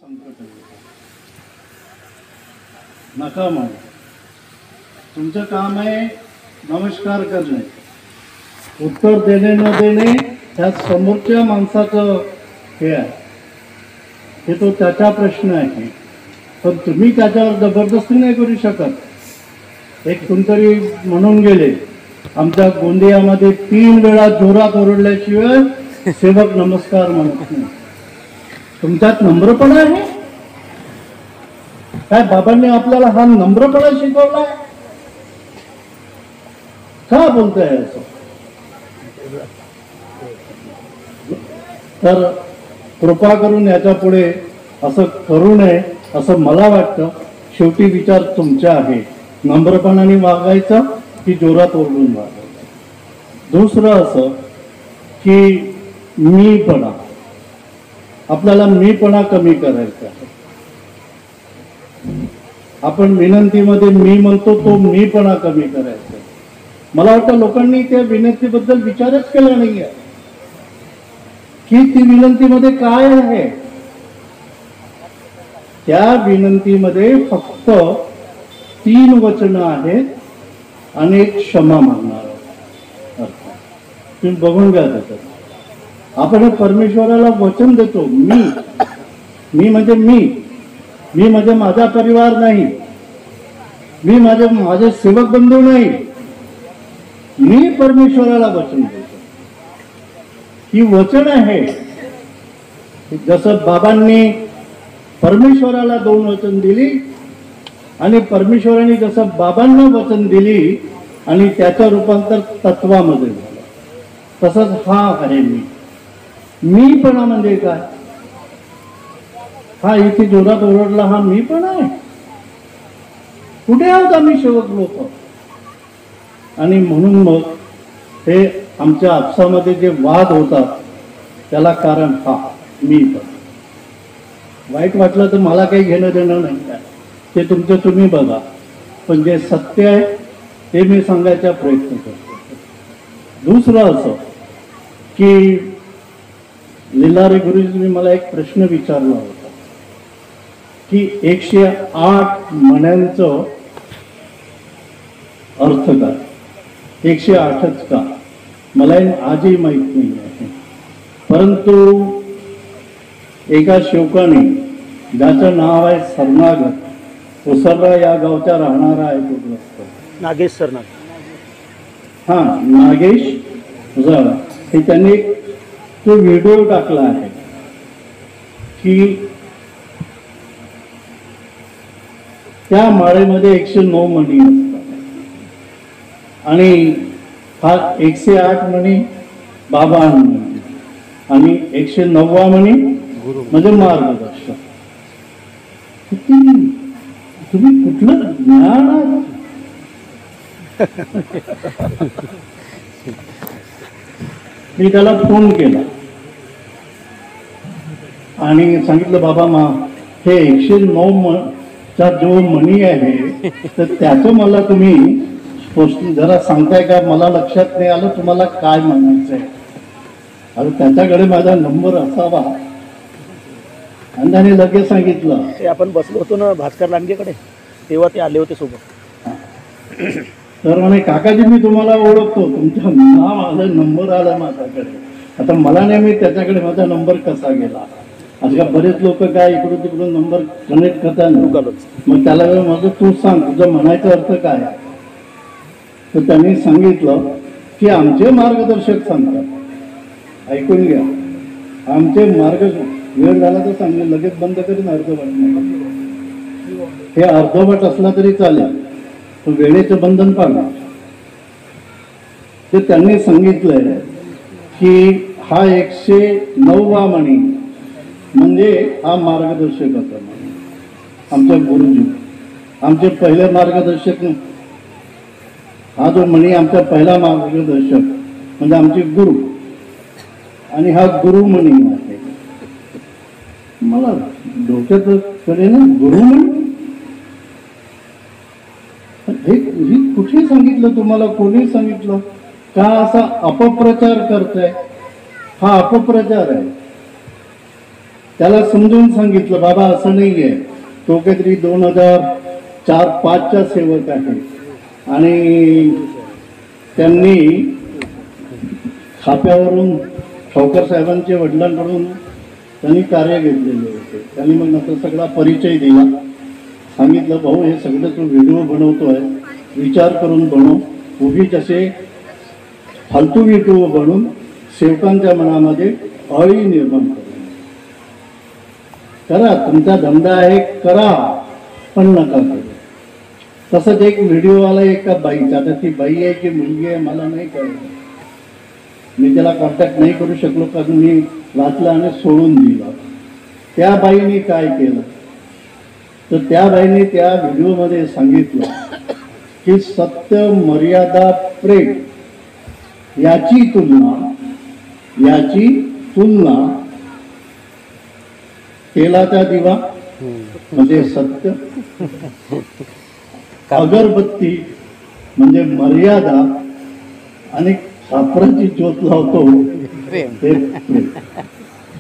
संकट येतं. नका मानू. तुमचं काम आहे नमस्कार करणे, उत्तर देणे न देणे ह्या समोरच्या माणसाचं हे आहे, हे तो त्याचा प्रश्न आहे. पण तुम्ही त्याच्यावर जबरदस्ती नाही करू शकत. एक कोणतरी म्हणून गेले, आमच्या गोंदियामध्ये 3 वेळा जोरात ओरडल्याशिवाय सेवक नमस्कार म्हणत नाही. तुमच्यात नम्रपणा आहे काय? बाबांनी आपल्याला हा नम्रपणा शिकवला का बोलताय असं? तर कृपा करून याच्या पुढे असं करू नये असं मला वाटतं. शेवटी विचार तुमचा आहे, नम्रपणाने वागायचं की जोरात ओरडून वागायचं. दुसरं असं की मीपणा, आपल्याला मीपणा कमी करायचा आहे. आपण विनंतीमध्ये मी म्हणतो तो मीपणा कमी करायचा. मला वाटतं लोकांनी त्या विनंतीबद्दल विचारच केला नाहीये की ती विनंतीमध्ये काय आहे. त्या विनंतीमध्ये फक्त 3 वचनं आहेत आणि एक क्षमा मागणार अर्थ. तुम्ही बघून घ्या त्याच्यात. आपण परमेश्वराला वचन देतो, मी म्हणजे मी म्हणजे माझा परिवार नाही, मी माझे सेवक बंधू नाही, मी परमेश्वराला वचन देतो. ही वचन आहे. जसं बाबांनी परमेश्वराला 2 वचन दिली आणि परमेश्वराने जसं बाबांना वचन दिली आणि त्याचं रूपांतर तत्वामध्ये झालं, तसंच हा आहे मीपणा म्हणजे काय? हा इथे जोरात ओरडला हा मीपणा आहे? कुठे आहोत आम्ही सेवक लोक? आणि म्हणून मग हे आमच्या आपसामध्ये जे वाद होतात त्याला कारण हा मीपणा. वाईट वाटलं तर मला काही घेणं देणं नाही काय, ते तुमचं तुम्ही बघा. पण जे सत्य आहे ते मी सांगायचा प्रयत्न करतो. दुसरं असं की लिलारे गुरुजींनी मला एक प्रश्न विचारला होता की 108 म्हण्यांचं अर्थ काय? 108च का? मला आजही माहित नाही आहे. परंतु एका सेवकाने, ज्याचं नाव आहे सरनागत, उसरला या गावचा राहणारा आहे, कुठला नागेश सरनाग, हा नागेश उसरला, हे त्यांनी तो व्हिडिओ टाकला आहे की त्या माळेमध्ये 109 मणी असतात आणि हा 108 मणी बाबा म्हणे आणि 109 मणी म्हणजे मार्गदर्शक. तुम्ही कुठलं ज्ञान आहे? मी त्याला फोन केला आणि सांगितलं, बाबा हे 109 चा जो मणी आहे तर त्याचं मला तुम्ही जरा सांगताय का? मला लक्षात नाही आलं तुम्हाला काय म्हणायचंय. अरे त्याच्याकडे माझा नंबर असावा. आणि त्याने लगेच सांगितलं. ते आपण बसलो होतो ना भास्कर लांडगेकडे, तेव्हा ते आले होते सोबत. तर म्हणे काकाजी मी तुम्हाला ओळखतो, तुमचं नाव आलं, नंबर आला माझ्याकडे. आता मला नाही मी त्याच्याकडे माझा नंबर कसा गेला. आज बरेच लोक काय इकडून तिकडून नंबर कनेक्ट करतात. मग त्याला माझं तू सांग तुझं म्हणायचा अर्थ काय आहे. तर त्यांनी सांगितलं की आमचे मार्गदर्शक सांगतात, ऐकून घ्या, आमचे वेळ झाला तर सांगले, लगेच बंद करीन अर्धवट नाही. हे अर्धवट असला तरी चालेल, तो वेळेचं बंधन पाळणार. ते त्यांनी सांगितलंय की हा 109वा मणी म्हणजे हा मार्गदर्शकाचा मणी. आमच्या गुरुजी, आमचे पहिले मार्गदर्शक, हा जो मणी आमचा पहिला मार्गदर्शक म्हणजे आमचे गुरु, आणि हा गुरु मणी आहे. मला डोक्यात कडे ना गुरु मणी हे कुठे सांगितलं तुम्हाला? कोणी सांगितलं का? असा अपप्रचार करताय. हा अपप्रचार आहे. त्याला समजून सांगितलं, बाबा असं नाही आहे, तो काहीतरी 2004-05चा सेवक आहे आणि त्यांनी खाप्यावरून ठावकर साहेबांच्या वडिलांकडून त्यांनी कार्य घेतलेले होते. त्यांनी मग नंतर सगळा परिचय दिला. सांगितलं, भाऊ हे सगळं तू व्हिडिओ बनवतोय, विचार करून बनव, उगीच असे फालतू व्हिडिओ बनवून सेवकांच्या मनामध्ये अळी निर्माण करा. तुमचा धंदा आहे, करा, पण नका करू. तसंच एक व्हिडिओ आला एका बाईचा. आता ती बाई आहे की मुलगी आहे मला नाही कळलं, मी त्याला कॉन्टॅक्ट नाही करू शकलो कारण मी वाचला आणि सोडून दिला. त्या बाईने काय केलं तर त्या बाईने त्या व्हिडिओमध्ये सांगितलं की सत्य, मर्यादा, प्रेम याची तुलना तेलाचा दिवा म्हणजे सत्य, अगरबत्ती म्हणजे मर्यादा आणि सापराची ज्योत लावतो ते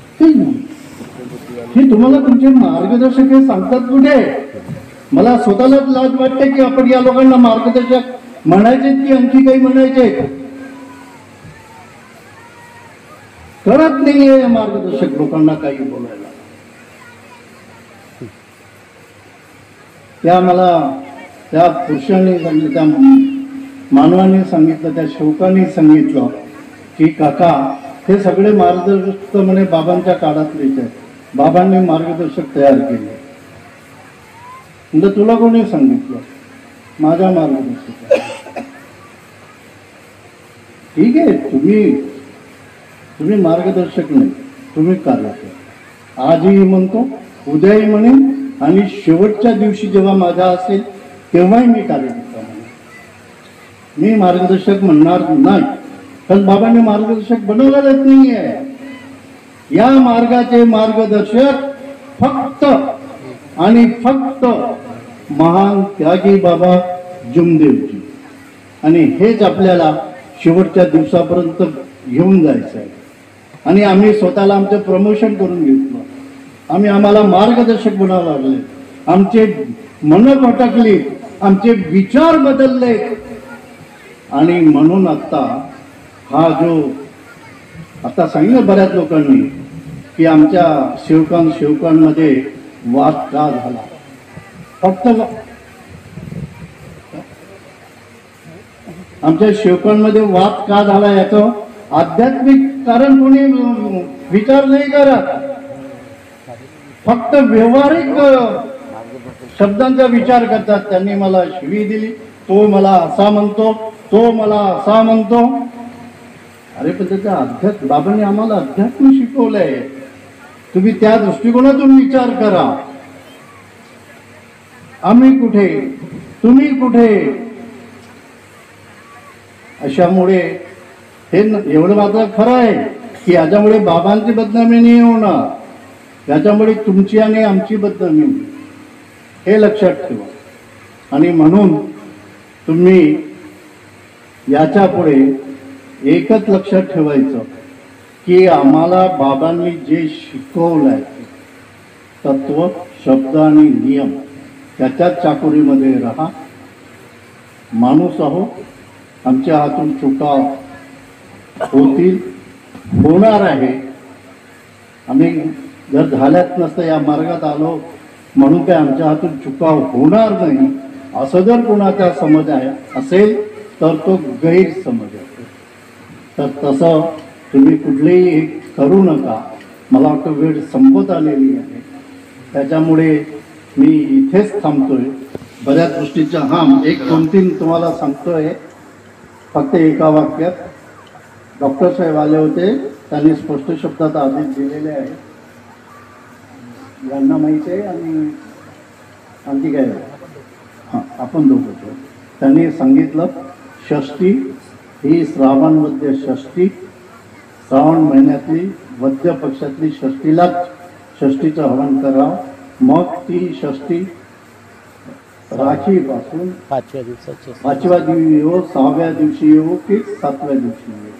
प्रेम. हे तुम्हाला तुमचे मार्गदर्शक हे सांगतात कुठे? मला स्वतःलाच लाज वाटते की आपण या लोकांना मार्गदर्शक म्हणायचे की आणखी काही म्हणायचे कळत नाहीये. या मार्गदर्शक लोकांना काही बोलायला. त्या पुरुषांनी सांगितलं, त्या मानवाने सांगितलं, त्या सेवकांनी सांगितलं की काका हे सगळे मार्गदर्शक म्हणे बाबांच्या काळातलेच आहेत, बाबांनी मार्गदर्शक तयार केले. म्हणजे तुला कोणी सांगितलं? माझा मार्गदर्शक. ठीक आहे, तुम्ही मार्गदर्शक नाही, तुम्ही कार्यकर्ता. आजही म्हणतो, उद्याही म्हणेन आणि शेवटच्या दिवशी जेव्हा माझा असेल तेव्हाही मी कार्यकर्ता म्हणेन. मी मार्गदर्शक म्हणणार नाही, कारण बाबांनी मार्गदर्शक बनवलेलंच नाही आहे. या मार्गाचे मार्गदर्शक फक्त आणि फक्त महान त्यागी बाबा जुमदेवजी, आणि हेच आपल्याला शेवटच्या दिवसापर्यंत घेऊन जायचं आहे. आणि आम्ही स्वतःला आमचं प्रमोशन करून घेतलं, आम्हाला मार्गदर्शक बनावं लागले, आमचे मन भटकली, आमचे विचार बदलले. आणि म्हणून आता सांगितलं बऱ्याच लोकांनी की आमच्या सेवकांमध्ये वाद का झाला. फक्त आमच्या सेवकांमध्ये वाद का झाला याचं आध्यात्मिक कारण कोणी विचार नाही करत. फक्त व्यवहारिक शब्दांचा विचार करतात. त्यांनी मला शिवी दिली, तो मला असा म्हणतो, तो मला असा म्हणतो. अरे पण त्याचा बाबांनी आम्हाला अध्यात्म शिकवलंय, तुम्ही त्या दृष्टिकोनातून विचार करा. आम्ही कुठे, तुम्ही कुठे. अशामुळे हे एवढं मात्र खरं आहे की याच्यामुळे बाबांची बदनामी नाही होणार, याच्यामुळे तुमची आणि आमची बदनामी होईल, हे लक्षात ठेवा. आणि म्हणून तुम्ही याच्या पुढे एकच लक्षात ठेवायचं की आम्हाला बाबांनी जे शिकवलंय तत्व, शब्द आणि नियम, त्याच्याच चाकोरीमध्ये राहा. माणूस आहो, आमच्या हातून चुका होतील, होणार आहे. आम्ही जर झाल्याच नसतं या मार्गात आलो म्हणून काय आमच्या हातून चुका होणार नाही असं जर कोणाचा समज आहे असेल तर तो गैरसमज आहे. तर तसं तुम्ही कुठलेही हे करू नका. मला वाटतं वेळ संपत आलेली आहे, त्याच्यामुळे मी इथेच थांबतोय. बऱ्याच गोष्टीच्या एक 2-3 तुम्हाला सांगतोय फक्त एका वाक्यात. डॉक्टर साहेब आले होते, त्यांनी स्पष्ट शब्दात आदेश दिलेले आहे, यांना माहिती आहे आणि आणखी काय आपण दोघं. त्यांनी सांगितलं षष्ठी ही श्रावणमध्ये षष्ठी, श्रावण महिन्यातली वद्य पक्षातली षष्ठीलाच षष्ठीचं हवन करावं. मग ती षष्ठी राखीपासून 5व्या दिवशी येऊ, 6व्या दिवशी येऊ की 7व्या दिवशी येऊ,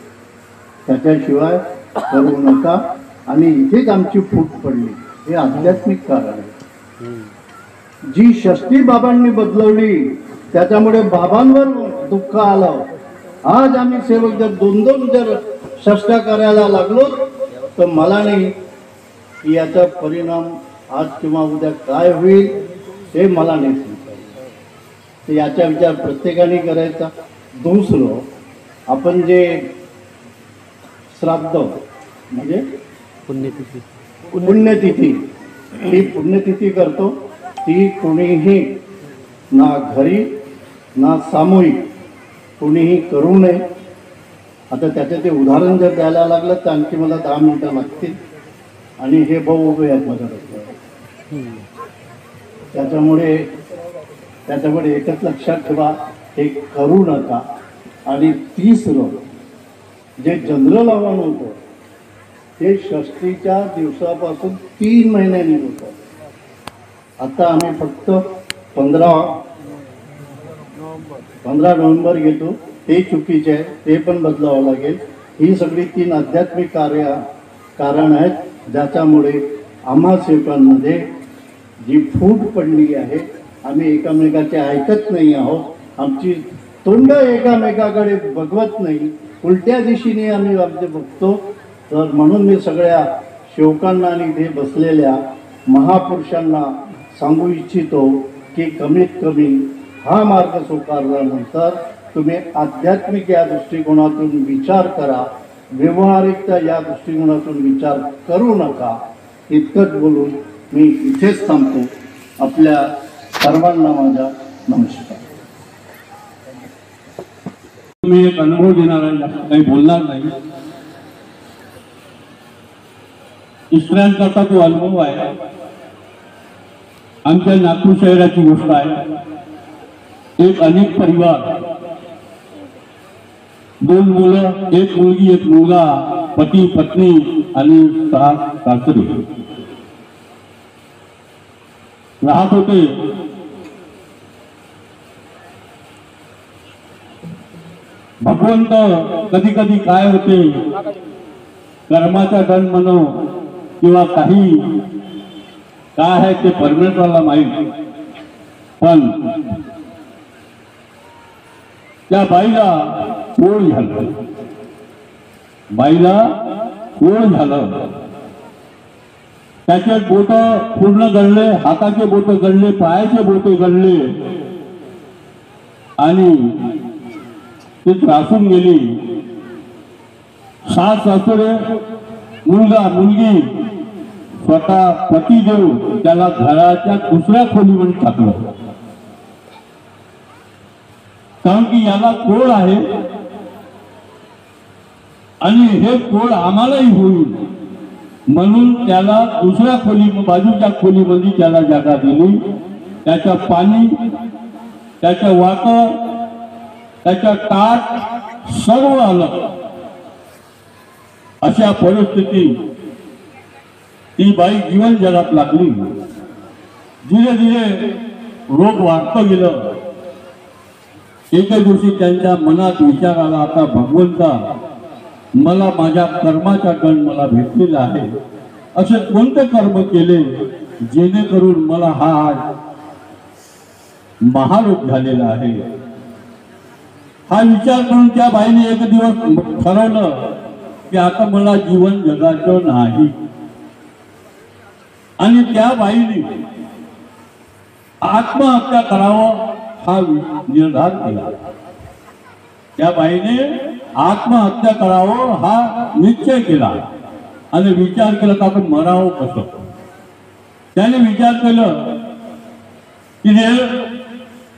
त्याच्याशिवाय करू नका. आणि इथेच आमची फूट पडली. हे आध्यात्मिक कारण आहे. जी षष्ठी बाबांनी बदलवली त्याच्यामुळे बाबांवर दुःख आलं. आज आम्ही सेवक जर दोन जर षष्ठ्या करायला लागलो तर मला नाही की याचा परिणाम आज किंवा उद्या काय होईल हे मला नाही सांगता येईल. तर याचा विचार प्रत्येकाने करायचा. दुसरं, आपण जे श्राद्ध म्हणजे पुण्यतिथी ही पुण्यतिथी करतो ती कोणीही ना घरी ना सामूहिक कोणीही करू नये. आता त्याचं ते उदाहरण जर द्यायला लागलं तर आणखी मला 10 मिनिटं लागतील आणि हे भाऊ उभे आहेत माझ्याकडे. त्याच्यामुळे एकच लक्षात ठेवा, हे करू नका. आणि तिसरं, जे जनरल आव्हान होतं ते षष्टीच्या दिवसापासून 3 महिन्यांनी होतं. आता आम्ही फक्त 15 नोव्हेंबर घेतो. ते चुकीचे आहे, ते पण बदलावं लागेल. ही सगळी 3 आध्यात्मिक कारण आहेत ज्याच्यामुळे आम्हा सेवकांमध्ये जी फूट पडली आहे. आम्ही एकमेकाचे ऐकत नाही आहोत, आमची तोंड एकामेकाकडे बघवत नाही, उलट्या दिशेने आम्ही आमचे बघतो. तर म्हणून मी सगळ्या सेवकांना आणि इथे बसलेल्या महापुरुषांना सांगू इच्छितो की कमीत कमी हा मार्ग स्वीकारल्यानंतर तुम्ही आध्यात्मिक या दृष्टिकोनातून विचार करा, व्यवहारिकता या दृष्टिकोनातून विचार करू नका. इतकंच बोलून मी इथेच थांबतो. आपल्या सर्वांना माझा नमस्कार. मी एक अनुभव देणार आहे, जास्त काही बोलणार नाही. इस्रायलचा तो अनुभव आहे. आमच्या नागपूर शहराची गोष्ट आहे. एक अनेक परिवार, 2 मुलं, 1 मुलगी 1 मुलगा, पती पत्नी आणि 6 सासरे राहत होते. भगवंत कधी कधी काय होते, कर्माचा दंड म्हणो किंवा काही काय आहे ते परमेश्वराला माहीत. पण त्या बाईला कोळ झालं, त्याचे बोट पूर्ण गळले, हाताचे बोट गळले, पायाचे बोट गळले आणि ती त्रासून गेली. 6 सासरे, मुलगा मुलगी, स्वतः पतिदेव त्याला घराच्या दुसऱ्या खोलीमध्ये टाकलं. कारण की याला कोळ आहे आणि हे कोळ आम्हालाही होईल म्हणून त्याला दुसऱ्या बाजूच्या खोलीमध्ये त्याला जागा दिली. त्याचं पाणी, त्याचं वाकर, त्याच्या ताट सर्व आलं. अशा परिस्थितीत ती बाई जीवन जगात लागली. धीरे धीरे रोग वाढतं गेलं. एका दिवशी त्यांच्या मनात विचार आला, आता भगवंता मला माझ्या कर्माचा दंड मला भेटलेला आहे. असे कोणते कर्म केले जेणेकरून मला हा महारोग झालेला आहे. हा विचार करून त्या बाईने एक दिवस ठरवलं की आता मला जीवन जगायचं नाही. आणि त्या बाईने आत्महत्या करावं हा निर्धार केला. त्या बाईने आत्महत्या करावं हा निश्चय केला आणि विचार केला तर आपण मरावं कसं. त्याने विचार केलं की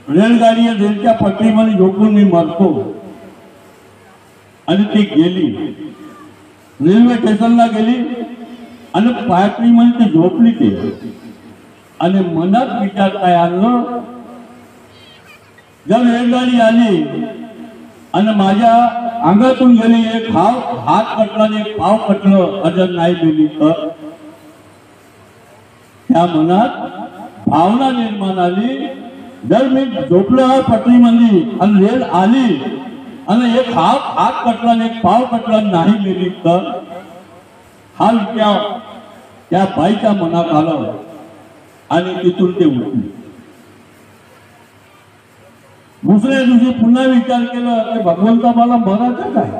रेलगाडी रेलच्या पटरीमध्ये झोपून मी मरतो. आणि ती गेली, रेल्वे स्टेशनला गेली आणि पटरीमध्ये ती झोपली. ते आणि मनात विचार काय आणलं, जर रेलगाडी आली आणि माझ्या अंगातून गेली, एक हात कटला आणि एक पाव कटलं, अजून नाही गेली तर. त्या मनात भावना निर्माण आली, जर मी झोपलो पटरीमध्ये आणि रेल आली आणि एक हात कटला आणि एक पाव कटला नाही गेली तर. हा विचार त्या बाईच्या मनात आलं आणि तिथून ते उठले. दुसऱ्या दिवशी पुन्हा विचार केला की भगवंता मला मरायचं काय.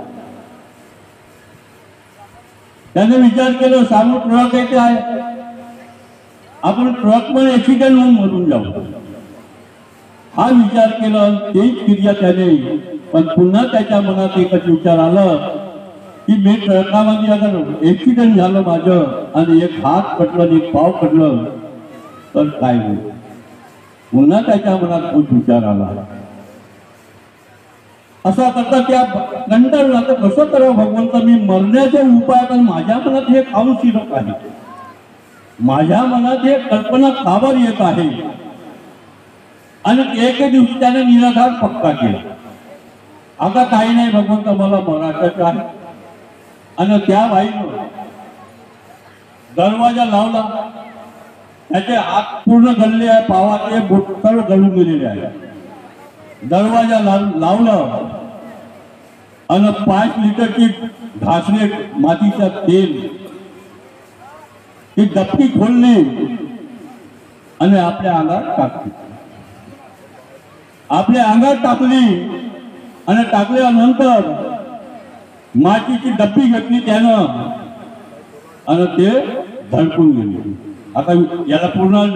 त्याने विचार केला सामोर ट्रक येते आहे, आपण ट्रक मध्ये ऍक्सिडेंट होऊन मरून जाऊ. हा विचार केला, तेच क्रिया त्याने. पण पुन्हा त्याच्या मनात एकच विचार आलं की मी ट्रकामध्ये अगर ऍक्सिडेंट झालं माझं आणि एक हात कटलं एक पाव कटलं तर काय होईल. पुन्हा त्याच्या मनात तोच विचार आला. असा करता त्या कंटाळला तर कसं करावं भगवंत, मी मरण्याचे उपाय, पण माझ्या मनात हे खाऊन शिरत आहे, माझ्या मनात हे कल्पना खाबर येत आहे. आणि एके दिवशी त्याने निराधार पक्का केला, आता काही नाही भगवंत मला मराठाच आहे. आणि त्या बाईनं दरवाजा लावला, त्याचे हात पूर्ण गळले आहे, पावाचे बोट सर्व गळून गेलेले आहे. दरवाजा लावलं आणि 5 लिटरची घासले मातीचा तेल ही डबकी खोलली आणि आपल्या अंगात टाकली. आपल्या अंगात टाकली आणि टाकल्यानंतर मातीची डब्बी घेतली त्यानं आणि ते धडकून गेले. आता याला पूर्ण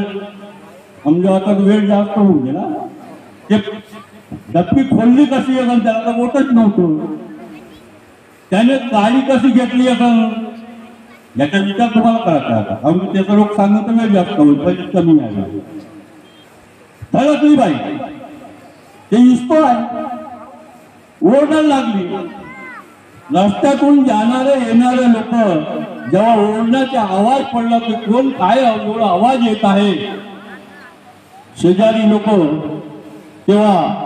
समजा आता वेळ जास्त होऊन गेला. ते डब्बी खोलली कशी असेल, त्याला तर बोटच नव्हतं. त्याने काळी कशी घेतली असेल याचा विचार तुम्हाला करायचा आता, कारण त्याचा लोक सांगत वेळ जास्त होईल, पैसे कमी आहे. धडकली बाई, ते इस्तो आहे, ओरडायला लागली. रस्त्यातून जाणारे येणारे लोक जेव्हा ओरडण्याचा आवाज पडला की कोण काय एवढा आवाज येत आहे, शेजारी लोक, तेव्हा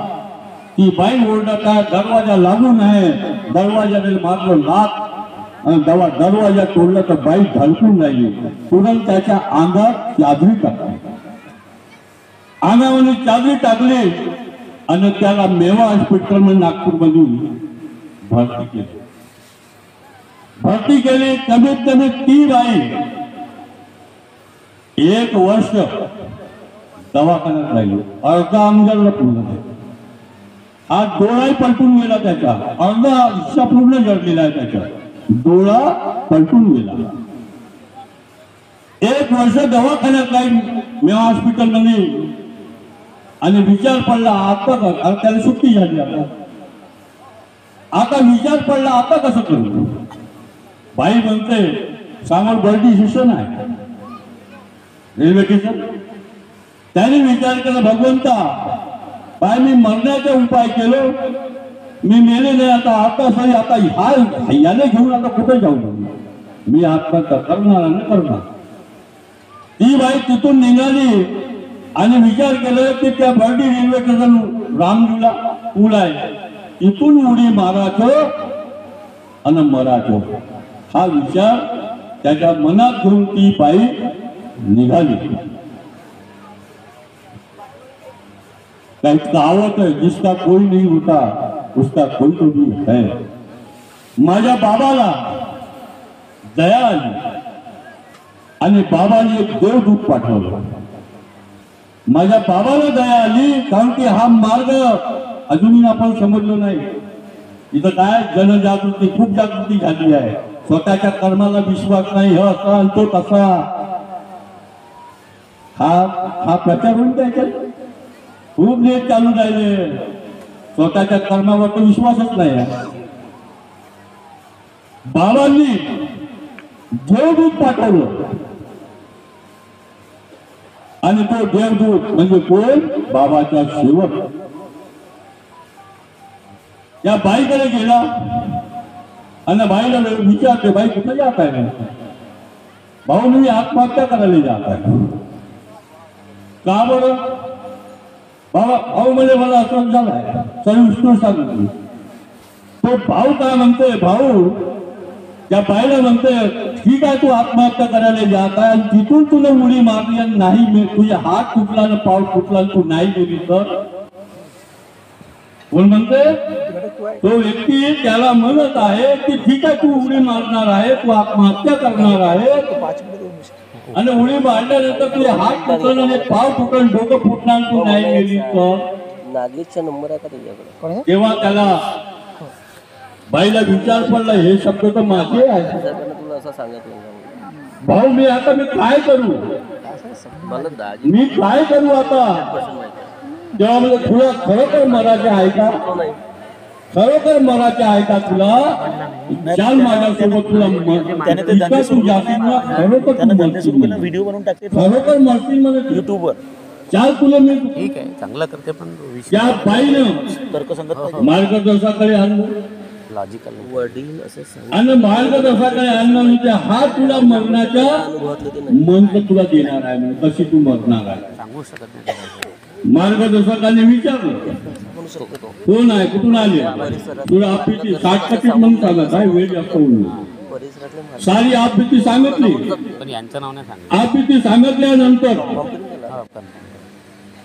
ती बाई ओरडत आहे दरवाजा लागून आहे. दरवाजाने मारलं लाथ आणि दरवाजा तोडला तर बाई धडकून राहिली. तुरंत त्याच्या अंगात चादरी टाकली, अंगामध्ये चादरी टाकली आणि त्याला मेवा हॉस्पिटल नागपूरमधून भरती केली. कमीत कमी ती बाई 1 वर्ष दवाखान्यात राहिली. अर्धा अंगाला पूर्ण झाला. हा डोळाही पलटून गेला त्याचा, अर्धा हिस्सा पूर्ण जळलेला आहे त्याचा, डोळा पलटून गेला. 1 वर्ष दवाखान्यात राहील मेवा हॉस्पिटल मध्ये. आणि विचार पडला आता त्याला सुट्टी झाली. आता विचार पडला आता कसं करू. बाई म्हणते समोर बर्डी स्टेशन आहे, रेल्वे स्टेशन. त्याने विचार केला भगवंता बाय मी मरण्याचा उपाय केलो, मी मेले नाही, आता सही आता याने घेऊन आता कुठे जाऊ, मी आत्महत्या करणार आणि करणार. ती बाई तिथून निघाली आणि विचार केला की त्या बर्डी रेल्वे स्टेशन रामलीला पूल आहे, इथून उडी मारायचो आणि मराठो. हा विचार त्याच्या मनात घेऊन ती बाई निघाली. काही कहावत है, जिसका कोई नहीं होता उसका कोई तो भी है. माझ्या बाबाला दया आली आणि बाबाने एक देवदूत पाठवलं. माझ्या बाबाला दया आली कारण की हा मार्ग अजूनही आपण समजलो नाही. इथं काय जनजागृती खूप जागृती झाली आहे. स्वतःच्या कर्माला विश्वास नाही, हा असा आणि तो तसा, हा प्रचार होऊन द्यायचा. खूप लेट चालू राहिले, स्वतःच्या कर्मावर तो विश्वासच नाही आहे. बाबांनी देवदूत पाठवलं आणि तो देवदूत म्हणजे कोण, बाबाचा सेवक. या बाईकडे गेला आणि बाईला विचारते बाई कुठे जात आहे. भाऊ मी आत्महत्या करायला जात आहे. का बरं. बाबा भाऊ म्हणजे मला असं झालंय, सविस्तर सांगितलं. तो भाऊ काय म्हणतोय, भाऊ त्या बाईला म्हणतोय ठीक आहे तू आत्महत्या करायला जात आहे आणि तिथून तुला उडी मारली आणि नाही तुझे हात तुटला आणि पाऊस तुटला तू नाही गेली तर कोण म्हणते? तो व्यक्ती त्याला म्हणत आहे की ठीक आहे, तू उडी मारणार आहे, तू आत्महत्या करणार आहे, आणि उडी मारल्यानंतर तुझे हात तुटण आणि पाव तुटण डोकं फुटणार, तू नाही गेली तर. नागेशचा नंबर आहे का तुझ्याकडे? तेव्हा त्याला बाईला विचार पडला, हे शब्द तर माझे आहे तुला असं सांगितलं भाऊ, मी काय करू, मला दाजी मी काय करू आता. तेव्हा म्हणजे तुला खरोखर मराठी आहे का, खरोखर मराठी आहे का तुला, चाल माझ्यासोबत, तुला त्याने ते धंदे सुरू केले, व्हिडिओ बनवून टाकते खरोखर मरतील मला युट्यूबवर. चाल तुला मी. ठीक आहे, चांगला करते, पण त्या बाईनं तर्कसंगत पाहिजे. मार्गदर्शकाकडे आणलं लॉजिकल वडील असे सांग आणि मार्गदर्शकाकडे आणलं म्हणजे हा तुला मरणाच्या अनुभवातलं ते नाही मंत्र तुला देणार आहे, म्हणजे कशी तू मरणार आहे. सांगू शकत नाही. मार्गदर्शकाने विचारलं, म्हणू शकतो कोण आहे, कुठून आले, तुला आपली 60% म्हणून सांगत आहे, वेळ जास्त होऊन नये. परिसरातले माणसं सारी आपली सांगितली, पण यांचं नाव नाही सांगितलं. आपली सांगितल्यानंतर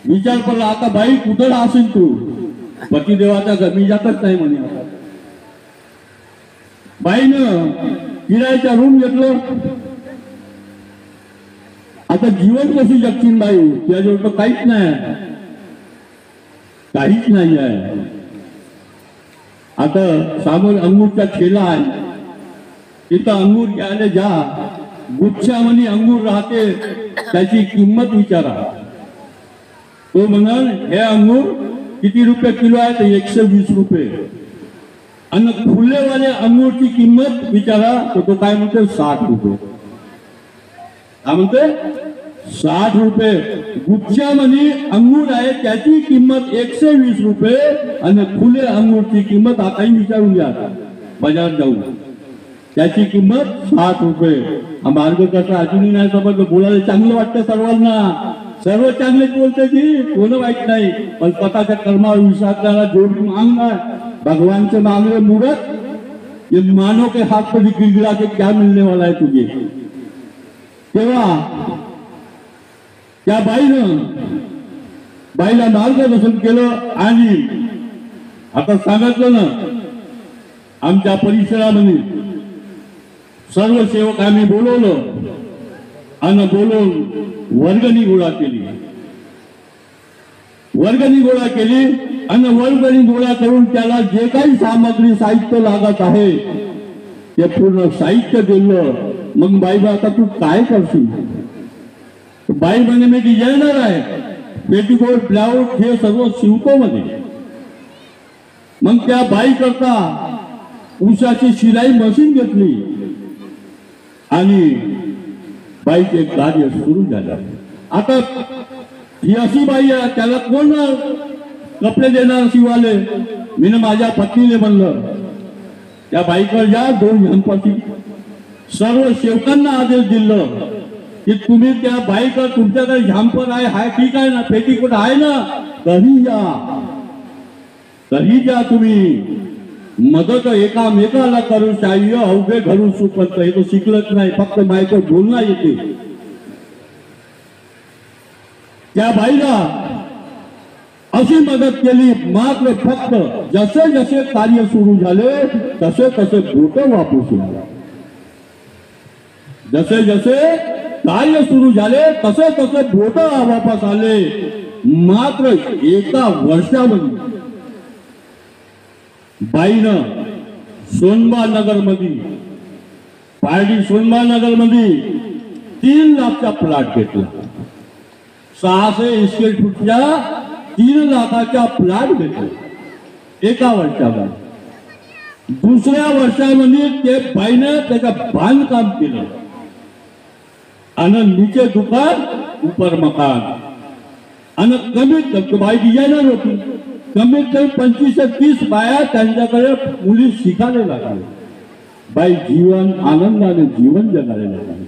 विचार पडला, आता बाई कुठं असेल तू, पतिदेवाच्या घरी जातच नाही म्हणे. आता बाईनं किरायचा रूम घेतलं. आता जीवन कशी जगतील बाई, त्याजवळ तर काहीच नाही, काहीच नाही आहे. आता समोर अंगूरचा ठेला आहे, तिथं अंगूर घ्यायला जा, गुच्छामध्ये अंगूर राहते, त्याची किंमत विचारा. तो म्हणाल हे अंगूर किती रुपये किलो आहे, तर 120 रुपये. आणि फुलेवाले अंगूरची किंमत विचारा, तो काय म्हणते 60 रुपये. काय म्हणते 60 रुपये. गुच्छामध्ये अंगूर आहे, त्याची किंमत 120 रुपये, आणि फुले अंगूरची किंमत आताही विचारून घ्या, बाजारात जाऊ, त्याची किंमत 60 रुपये. मार्ग कसा अजूनही नाही समजलं. बोलायला चांगलं वाटतं सर्वांना, सर्व चांगलेच बोलते की कोण वाईट नाही, पण स्वतःच्या कर्मावर विश्वास जोड मांगणार. भगवान से मांग रहे मूर्ख, ये मानो के हाथ पर गिड़गिड़ा के क्या मिलने वाला है तुझे. तेव्हा त्या बाईला मार्गदर्शन केलं. आणि आता सांगितलं ना, आमच्या परिसरामध्ये सर्व सेवक आम्ही बोलवलं आणि बोलवून वर्गणी गोळा केली. वर्गणी गोळा केली आणि वर्गणी गोळा करून त्याला जे काही सामग्री साहित्य लागत आहे ते पूर्ण साहित्य दिलं. मग बाई आता तू काय करशील. बाई म्हणे मी डिझायनर आहे, पेटीकोट ब्लाऊज हे सर्व शिवतो मध्ये. मग त्या बाई करता उसाची शिलाई मशीन घेतली आणि बाईचे कार्य सुरू झालं. आता ही अशी बाई आहे, त्याला कोण कपडे देणार शिवाले. मी माझ्या पत्नीने म्हणलं त्या बाईकडे जा, 2 गणपती. सर्व सेवकांना आदेश दिलं की तुम्ही त्या बाईकडे, तुमच्याकडे झांपर आहे, हाय ठीक आहे ना, पेटीकोट आहे ना, तरी जा तुम्ही. मदत एकामेकाला करू शाह्य अवघे घरून सुपंत. हे तो शिकलच नाही, फक्त बाईकडे बोलणं येते. त्या बाईला अशी मदत केली. मात्र फक्त जसे जसे कार्य सुरू झाले तसे तसे बोट वापस आले. जसे जसे कार्य सुरू झाले तसे तसे बोट वापस आले. मात्र एका वर्षामध्ये बाईनं सोनबा नगर मध्ये, पारडी सोनबा नगर मध्ये 3 लाखचा प्लॉट घेतला. 600 स्क्वेअर फूटच्या 3 लाखाचा प्लॉट घेतला एका वर्षामध्ये. दुसऱ्या वर्षामध्ये ते बाईनं त्याचं बांधकाम केलं आणि नीचे दुकान ऊपर मकान. आणि कमीत बाई डिझायनर होती, कमीत कमी 25 ते 30 बाया त्यांच्याकडे मुली शिकायला लागले. बाई जीवन आनंदाने जीवन जगायला लागले.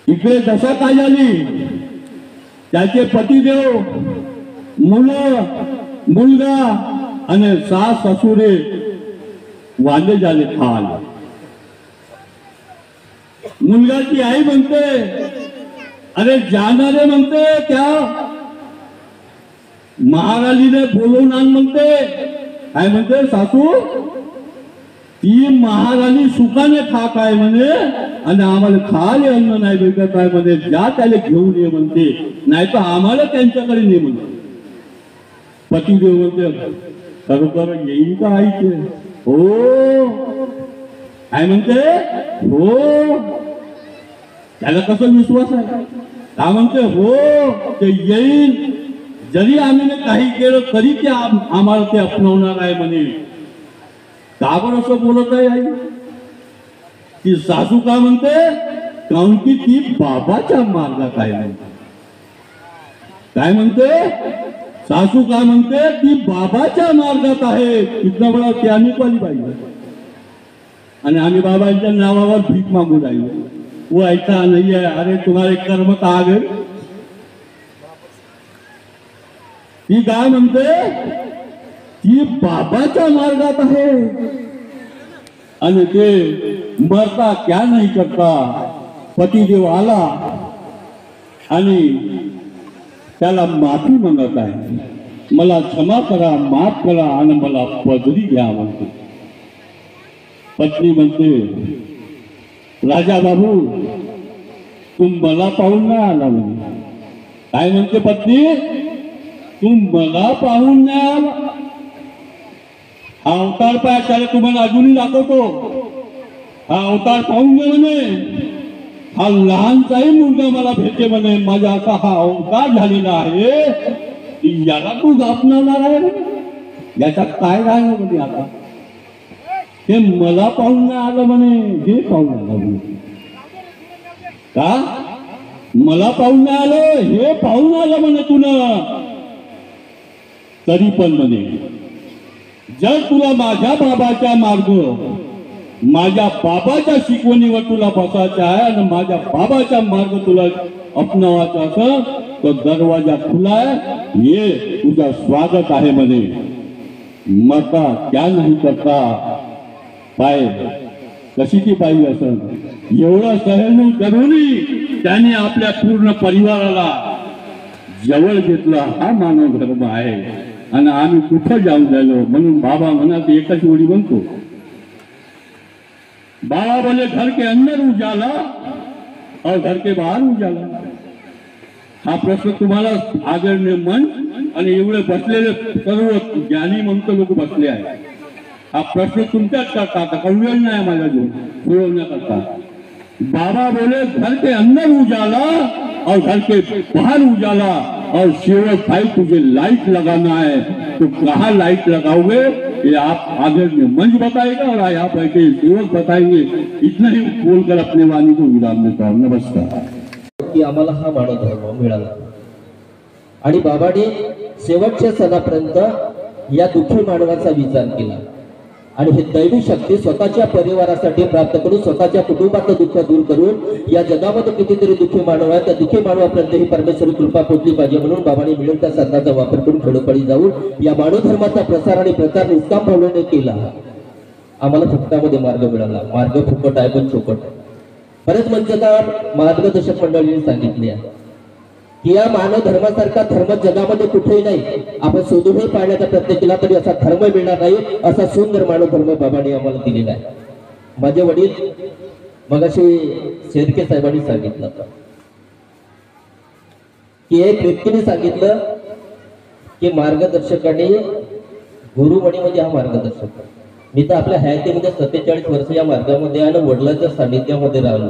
इकडे दशा काय झाली, त्याचे पतिदेव, मुलं, मुलगा आणि सास ससुरे वांदे झाले खाल. मुलगाची आई म्हणते, अरे जाणारे म्हणते त्या महाराजीने बोलवून आण म्हणते. काय म्हणते सासू? ती महाराणी सुखाने खा काय म्हणे, आणि आम्हाला खायला अन्न नाही भेटत आहे म्हणे, ज्या त्याला घेऊन ये म्हणते, नाही तर आम्हाला त्यांच्याकडे ने म्हणते. पतिदेव म्हणते खरोखर येईल का आईचे? हो. काय म्हणते? हो. त्याला कसं विश्वास आहे? का म्हणते? हो ते येईल, जरी आम्ही काही केलं तरी ते आम्हाला ते अपनावणार आहे म्हणे. का बरं असं बोलत आहे आई? ती सासू का म्हणते? काऊन की ती बाबाच्या मार्गात आहे म्हणते. काय म्हणते सासू? का म्हणते? ती बाबाच्या मार्गात आहे. कितना बडा त्याने पाहिली पाहिजे. आणि आम्ही बाबांच्या नावावर भीक मागू राहिलो. वो ऐसा नहीं है, अरे तुम्हारे कर्म का आ गए. ती काय म्हणते? ती बाबाच्या मार्गात आहे, आणि ते मरता क्या नाही करता. पतिदेव आला आणि त्याला माफी मागत आहे. मला क्षमा करा, माफ करा आणि मला पदरी घ्या म्हणते. पत्नी म्हणते राजा बाबू तुम मला पाहून नाही आला म्हणे. काय म्हणते पत्नी? तू मला पाहून नाही आला. हा अवतार पाय त्याला तुम्हाला अजूनही दाखवतो. हा अवतार पाहून घे म्हणे. हा लहानचाही मुलगा मला भेटे म्हणे. माझा असा हा अवतार झालेला आहे, याला तू दापणार आहे. याच्यात काय राहिलं म्हणजे आता? हे मला पाहून नाही आलं म्हणे, हे पाहून आलं म्हणे. का मला पाहून नाही आलं? हे पाहून आलं म्हणे तुला. तरी पण म्हणे जर तुला माझ्या बाबाच्या मार्ग, माझ्या बाबाच्या शिकवणीवर तुला बसायचं आहे आणि माझ्या बाबाचा मार्ग तुला अपनावायचा असं तर दरवाजा खुला आहे. ये तुझं स्वागत आहे म्हणे. मरता क्या नाही करता. काय कशी ती पाहिजे असं एवढं सहन करूनही त्याने आपल्या पूर्ण परिवाराला जवळ घेतला. हा मानव धर्म आहे. आणि आम्ही कुठं जाऊन राहिलो म्हणून बाबा म्हणत एकच वेळी म्हणतो, बाबा बोले घर के अंदर उजाला और घर के बाहर उजाला. हा प्रश्न तुम्हाला आदरणीय मन आणि एवढे बसलेले सर्व ज्ञानी म्हणतो लोक बसले आहे. हा प्रश्न तुमच्याच करता आता कळवेल नाही माझ्या घेऊन सोडवण्याकरता. बाबा बोले घर के अंदर उजाला और घर के बाहर उजाला, और शेवट भाई तुझे लाइट लगाना है तो कहाँ लाइट लगाओगे ये आप आदरणीय मंच बताएगा और यहाँ बैठे सेवक बताएंगे. इतना ही बोलकर अपने वाणी को विराम देता हूँ. नमस्कार. की आम्हाला हा मानव धर्म मिळाला आणि बाबाने शेवटच्या सणापर्यंत या दुःखी मानवाचा विचार केला आणि ही दैवी शक्ती स्वतःच्या परिवारासाठी प्राप्त करून स्वतःच्या कुटुंबातलं दुःख दूर करून या जगामध्ये कितीतरी दुःखी मानव आहेत त्या दुःखी मानवापर्यंत ही परमेश्वरी कृपा पोचली पाहिजे म्हणून बाबांनी मिळून त्या संतांचा वापर करून खेडोपाडी जाऊन या मानव धर्माचा प्रसार आणि प्रचार निष्काम भावनेने केला. आम्हाला फुकटामध्ये मार्ग मिळाला. मार्ग फुकट आहे पण चोकट. बरेच मंचकार मार्गदर्शक मंडळींनी सांगितले आहे की या मानव धर्मासारखा धर्म जगामध्ये कुठेही नाही. आपण शोधूनही पाहण्याचा प्रयत्न केला तरी असा धर्म मिळणार नाही. असा सुंदर मानव धर्म बाबांनी आम्हाला दिलेला आहे. माझे वडील मगाशी शेरके साहेबांनी सांगितलं की एक व्यक्तीने सांगितलं की मार्गदर्शकाने गुरुमणी म्हणजे हा मार्गदर्शक. मी तर आपल्या हयातीमध्ये 47 वर्ष या मार्गामध्ये आणि वडिलांच्या सानिध्यामध्ये राहिलो.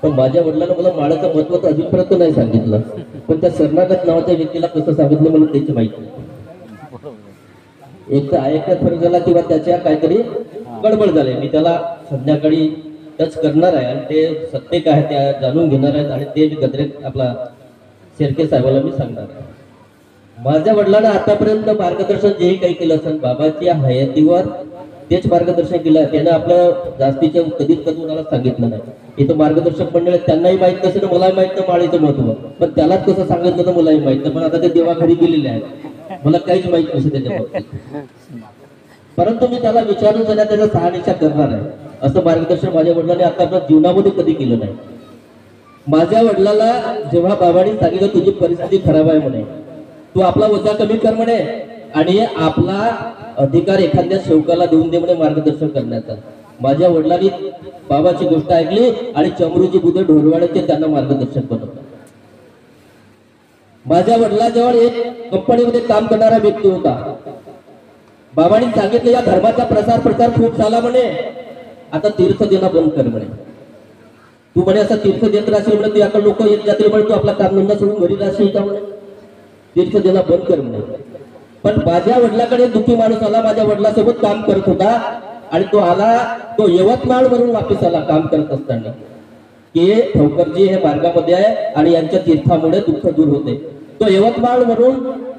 पण माझ्या वडिलांना मला माळाचं महत्व तर अजूनपर्यंत नाही सांगितलं. पण त्या शरणागत नावाच्या व्यक्तीला कसं सांगितलं मला त्याची माहिती. एक तर ऐकण्यात फरक झाला किंवा त्याच्या काहीतरी गडबड झाली. मी त्याला संध्याकाळी टच करणार आहे आणि ते सत्य काय त्या जाणून घेणार आहेत आणि ते गद्रे आपला शेरके साहेबाला मी सांगणार आहे. माझ्या वडिलांना आतापर्यंत मार्गदर्शन जेही काही केलं असेल बाबाच्या हयातीवर तेच मार्गदर्शन केलं. त्यानं आपलं जास्तीच्या कधीच कधी कोणाला सांगितलं नाही. इथं मार्गदर्शक मंडळ त्यांनाही माहित नसेल मलाही माहित नाही माळेचं महत्व. पण त्यालाच कसं सांगितलं तर मलाही माहित नाही. पण आता ते देवाघरी गेलेले आहेत मला काहीच माहित नसेल त्याच्या बाबतीत. परंतु मी त्याला विचारून सुद्धा त्याचा शहानिशा करणार आहे. असं मार्गदर्शन माझ्या वडिलांनी आतापर्यंत जीवनामध्ये कधी केलं नाही. माझ्या वडिलाला जेव्हा बाबांनी सांगितलं तुझी परिस्थिती खराब आहे म्हणे तू आपला वजा कमी कर म्हणे आणि आपला अधिकार एखाद्या सेवकाला देऊन दे म्हणे मार्गदर्शन करण्याचा. माझ्या वडिलांनी बाबाची गोष्ट ऐकली आणि चमरूजी बुधे ढोरवाड्याचे त्यांना मार्गदर्शन बनवलं. माझ्या वडिलांजवळ एक कंपनीमध्ये काम करणारा व्यक्ती होता. बाबांनी सांगितलं या धर्माचा प्रसार खूप झाला म्हणे, आता तीर्थ देणं बंद कर म्हणे. तू म्हणे असं तीर्थ देत राहशील म्हणे, तू याकडे लोक येत जातील म्हणे, तू आपला कामधंदा सोडून घरी राहशील का म्हणे, तीर्थ देणं बंद कर म्हणे. पण माझ्या वडिलाकडे दुःखी माणूस आला, माझ्या वडिलांसोबत काम करत होता आणि तो आला, तो यवतमाळ वरून वापस आला काम करत असताना की ठोकरजी हे मार्गामध्ये आहे आणि यांच्या तीर्थामुळे दुःख दूर होते. तो यवतमाळ वरून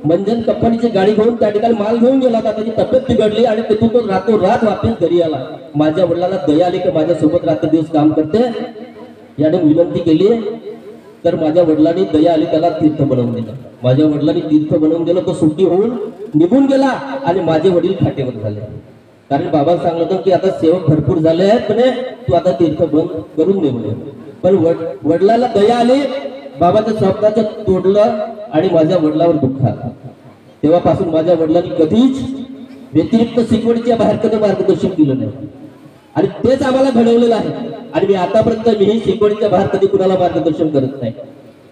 मंजन कंपनीची गाडी घेऊन त्या ठिकाणी माल घेऊन गेला होता. त्याची तब्येत बिघडली आणि तिथून तो रातोरात वापस घरी आला. माझ्या वडिलांना दया आली की माझ्यासोबत रात्र दिवस काम करते, याने विनंती केली तर माझ्या वडिलांनी दया आली, त्याला तीर्थ बनवून दिलं. माझ्या वडिलांनी तीर्थ बनवून दिलं. तो सुट्टी होऊन निघून गेला आणि माझे वडील खाटेवर झाले. कारण बाबा सांगलं होतं की आता सेवक भरपूर झाले आहेत म्हणे, तू आता तीर्थ बंद करून दे म्हणे. पण वडिलाला दया आली, बाबाचं स्वप्नाचं तोडलं आणि माझ्या वडिलावर दुःख आलं. तेव्हापासून माझ्या वडिलांनी कधीच व्यतिरिक्त शिकवणीच्या बाहेर कधी मार्गदर्शन केलं नाही आणि तेच आम्हाला घडवलेलं आहे. आणि मी आतापर्यंत मीही शिकवणीच्या बाहेर कधी कुणाला मार्गदर्शन करत नाही.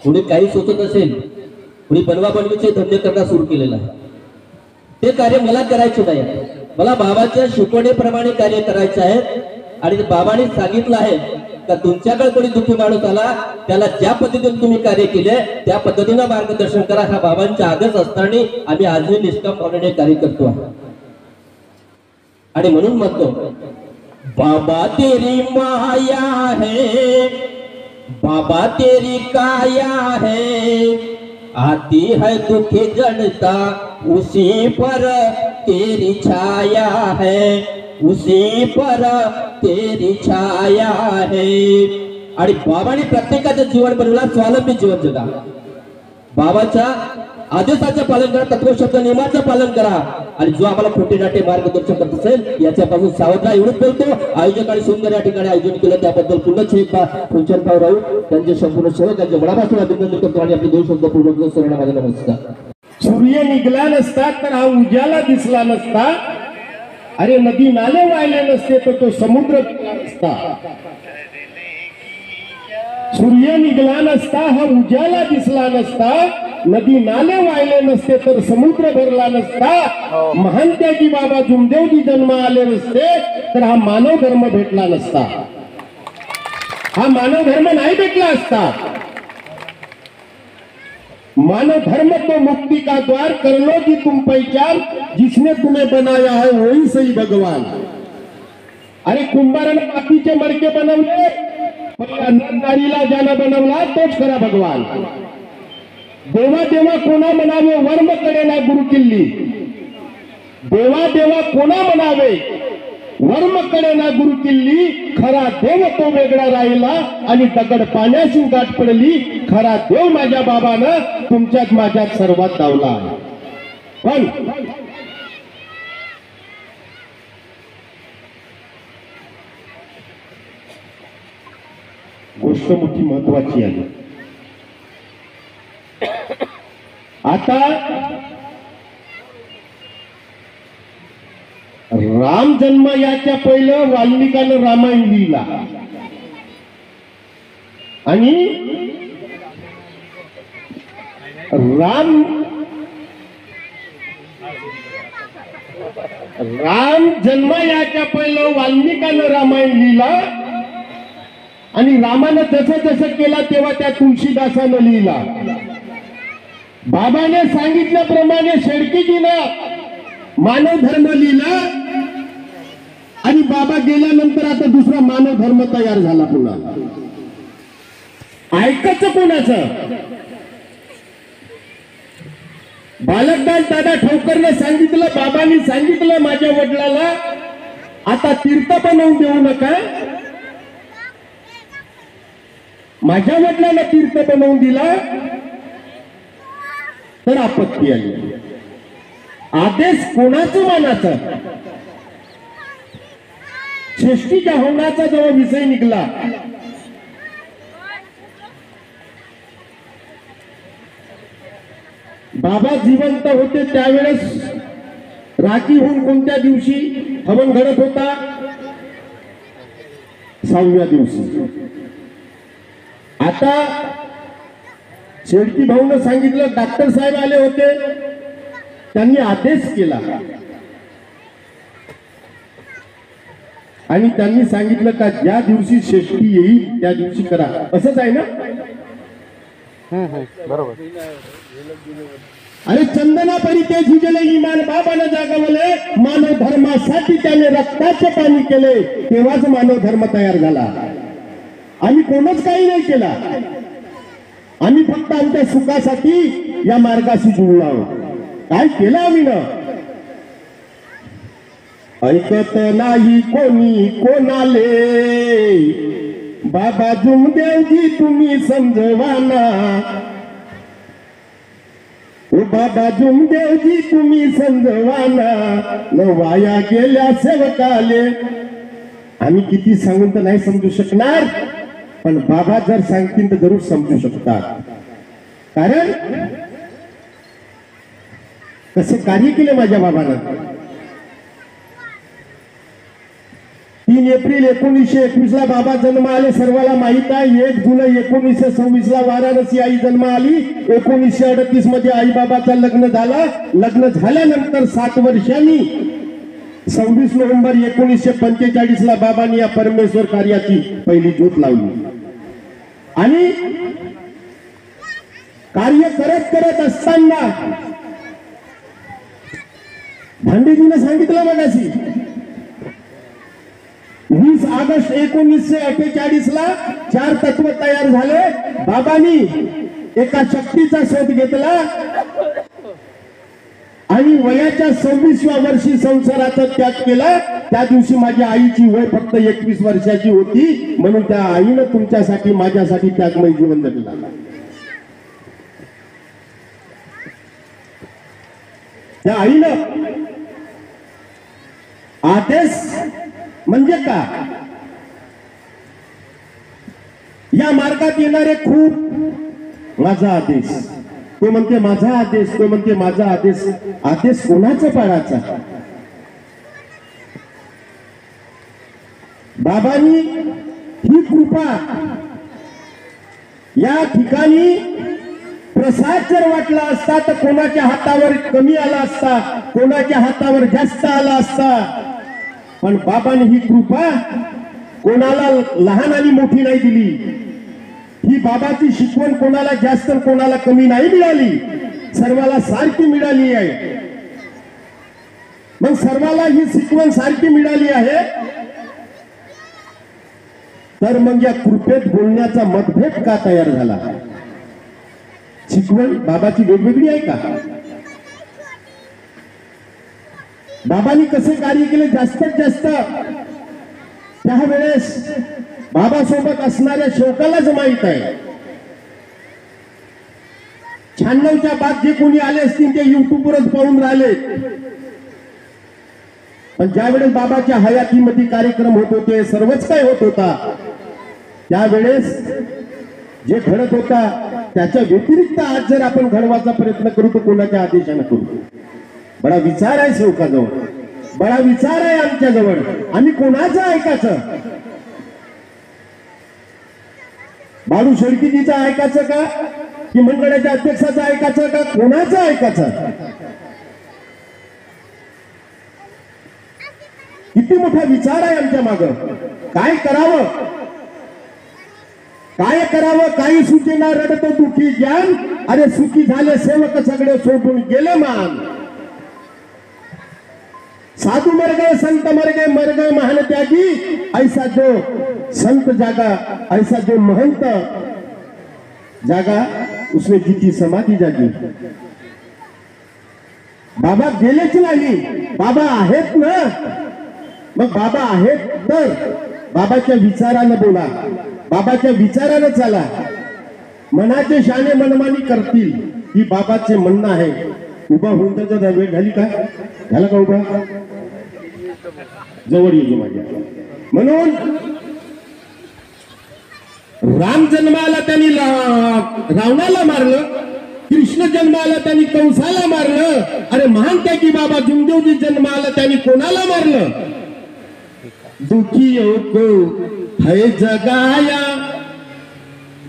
कुणी काही सोचत असेल, कुणी बनवा बनवीचे धंदे करणं सुरू केलेलं आहे, ते कार्य मला करायचे नाही. मला बाबाच्या शिकवणीप्रमाणे कार्य करायचे आहे. आणि बाबांनी सांगितलं आहे का तुमच्याकडे कोणी दुःखी माणूस आला त्याला ज्या पद्धतीने तुम्ही कार्य केले त्या पद्धतीने मार्गदर्शन करा. हा बाबांचा आदेश असताना आम्ही आजही निष्काम भावनेने कार्य करतो आहे. आणि म्हणून म्हणतो बाबा तेरी माया है, बाबा तेरी काया है, आती है दुखी जनता उसी पर तेरी छाया है, उसी पर तेरी छाया है. आणि बाबांनी प्रत्येकाचं जीवन बनवला स्वावलंबी जीवन जगा. बाबाच्या आदेशाचं पालन करा, तत्वशब्द नियमाचं पालन करा. आणि जो आम्हाला खोटे नाटे मार्गदर्शन करत असेल याच्यापासून सावध राहा एवढंच बोलतो. आयोजकांनी सुंदर या ठिकाणी आयोजन केलं त्याबद्दल पुन्हा एकदा फुलचंदराव राऊत त्यांचे संपूर्ण सेवकांच्या मनापासून अभिनंदन करतो आणि आपले 2 शब्द पूर्ण करतो. सर्वांना माझा नमस्कार. सूर्य निघला नसता तर हा उजाला दिसला नसता, अरे नदी नाले वाहिले नसते तर तो समुद्र नसता. सूर्य निघला नसता हा उजाला दिसला नसता, नदी नाले वाहिले नसते तर समुद्र भरला नसता, महानत्याजी बाबा जुमदेवजी जन्म आले नसते तर हा मानव धर्म भेटला नसता. हा मानव धर्म नाही भेटला असता. मानव धर्म तो मुक्ति का द्वार, कर लो जी तुम पहचान, जिसने तुम्हें बनाया है वही सही भगवान. अरे कुंभाराने मातीचे मडके बनवले, पण नारीला ज्यानं बनवला तोच खरा भगवान. देवा देवा कोणा म्हणावे वर्म कडे ना गुरु किल्ली, देवा देवा कोणा म्हणावे वर्म कडे ना गुरु किल्ली, खरा देव तो वेगळा राहिला आणि दगड पाण्याशी गाठ पडली. खरा देव माझ्या बाबानं तुमच्यात माझ्यात सर्वात धावला आहे. पण गोष्ट मोठी महत्वाची आहे. आता राम जन्म याच्या पहिलं वाल्मिकानं रामायण लिहिला आणि राम जन्म याच्या पहिलं वाल्मिकानं रामायण लिहिला आणि रामानं जसं जसं केला तेव्हा त्या तुलसीदासानं लिहिला. बाबाने सांगितल्याप्रमाणे शेडकीजीनं मानव धर्म लिहिला आणि बाबा गेल्यानंतर आता दुसरा मानव धर्म तयार झाला. पुन्हा ऐकायचं कोणाचं? बालकदास दादा ठोकरने सांगितलं, बाबांनी सांगितलं माझ्या वडिलाला आता तीर्थ बनवून देऊ नका. माझ्या वडिलांना तीर्थ बनवून दिला तर आपत्ती आली. आदेश कोणाचं मानाचं? सृष्टीच्या होण्याचा जेव्हा विषय निघाला बाबा जिवंत होते त्यावेळेस राखी होऊन कोणत्या दिवशी हवन घडत होता? 6व्या दिवशी. आता शेळकी भाऊनं सांगितलं, डॉक्टर साहेब आले होते, त्यांनी आदेश केला आणि त्यांनी सांगितलं का ज्या दिवशी षष्ठी येईल त्या दिवशी करा. असंच आहे ना? बरोबर. अरे चंदना परी ते झिजले इमान बाबानं जागवले, मानव धर्मासाठी त्याने रक्ताचे पाणी केले, तेव्हाच मानव धर्म तयार झाला. आम्ही कोणच काही नाही केला, आम्ही फक्त आमच्या सुखासाठी या मार्गाशी जुळलो आहोत. काय केलं आम्ही ना? ऐकत नाही कोणी कोणाले, बाबा जुमदेवजी तुम्ही समजवाना, ओ बाबा जुमदेवजी तुम्ही समजवाना, न वाया गेल्या सेवकाले. आम्ही किती सांगून तर नाही समजू शकणार, पण बाबा जर सांगतील तर जरूर समजू शकतात. कारण कसे कार्य केले माझ्या बाबानं. 3 एप्रिल 1921 ला बाबा जन्म आले, सर्वाला माहित आहे. 1 जुलै 1926 ला वाराणसी आई जन्म आली. 1938 मध्ये आई बाबाचं लग्न झालं. लग्न झाल्यानंतर 7 वर्षांनी 26 नोव्हेंबर 1945 ला बाबांनी या परमेश्वर कार्याची पहिली ज्योत लावली. आणि कार्य करत करत असताना भांडेजीने सांगितलं मगाशी, 20 ऑगस्ट 1948 ला 4 तत्व तयार झाले. बाबांनी एका शक्तीचा शोध घेतला आणि वयाच्या 26व्या वर्षी संसाराचा त्याग केला. त्या दिवशी माझ्या आईची वय फक्त 21 वर्षाची होती, म्हणून त्या आईनं तुमच्यासाठी माझ्यासाठी त्यागमय जीवन जगलं. त्या आईनं आदेश म्हणजे का? या मार्गात येणारे खूप माझा आदेश, तो म्हणते माझा आदेश, तो म्हणते माझा आदेश. आदेश कोणाचा पाळायचा? बाबांनी ही कृपा या ठिकाणी प्रसाद जर वाटला असता तर कोणाच्या हातावर कमी आला असता, कोणाच्या हातावर जास्त आला असता. पण बाबांनी ही कृपा कोणाला लहान आणि मोठी नाही दिली. ही बाबाची शिकवण कोणाला जास्त कोणाला कमी नाही मिळाली, सर्वाला सारखी मिळाली आहे. मग सर्वाला ही शिकवण सारखी मिळाली आहे, तर मग या कृपेत बोलण्याचा मतभेद का तयार झाला? शिकवण बाबाची वेगवेगळी आहे का? बाबांनी कसे कार्य केले जास्तीत जास्त त्यावेळेस बाबासोबत असणाऱ्या शोकालाच माहित आहे. 96च्या बाद जे कोणी आले असतील ते युट्यूबवरच पाहून राहिले. पण ज्यावेळेस बाबाच्या हयातीमध्ये कार्यक्रम होत होते, सर्वच काय होत होता, त्यावेळेस जे घडत होता त्याच्या व्यतिरिक्त आज जर आपण घडवायचा प्रयत्न करू तर कोणाच्या आदेशाने करू? बडा विचार आहे सेवकाजवळ, बडा विचार आहे आमच्याजवळ. आम्ही कोणाचं ऐकायचं? बाळू शेळकीजीचं ऐकायचं का, की मंडळाच्या अध्यक्षाचं ऐकायचं का, कोणाचं ऐकायचं? किती मोठा विचार आहे आमच्या मागं. काय करावं, काय करावं काही सुचेना, रडतो दुखी ज्ञान. अरे सुखी झाले सेवक सगळे सोडून गेले मान. साधू मर गए संत मर गए, मर गए महान त्यागी. ऐसा जो संत जागा, ऐसा जो महंत जागा, उसने जीती समाधी जागी. बाबा गेलेच नाही, बाबा आहेत ना. मग बाबा आहेत तर बाबाच्या विचारानं बोला, बाबाच्या विचारानं चाला. मनाचे शाणे मनमानी करतील ही बाबाचे म्हणणं आहे. उभा होऊन त्याचा वेळ झाली का? झाला का उभा? जवळ येतो माझ्या. म्हणून राम जन्माला त्यांनी रावणाला मारलं, कृष्ण कृष्ण जन्माला त्यांनी कंसाला मारलं, अरे मानते की बाबा जुमदेवजी जन्माला त्यांनी कोणाला मारलं? दुखियों को है जगाया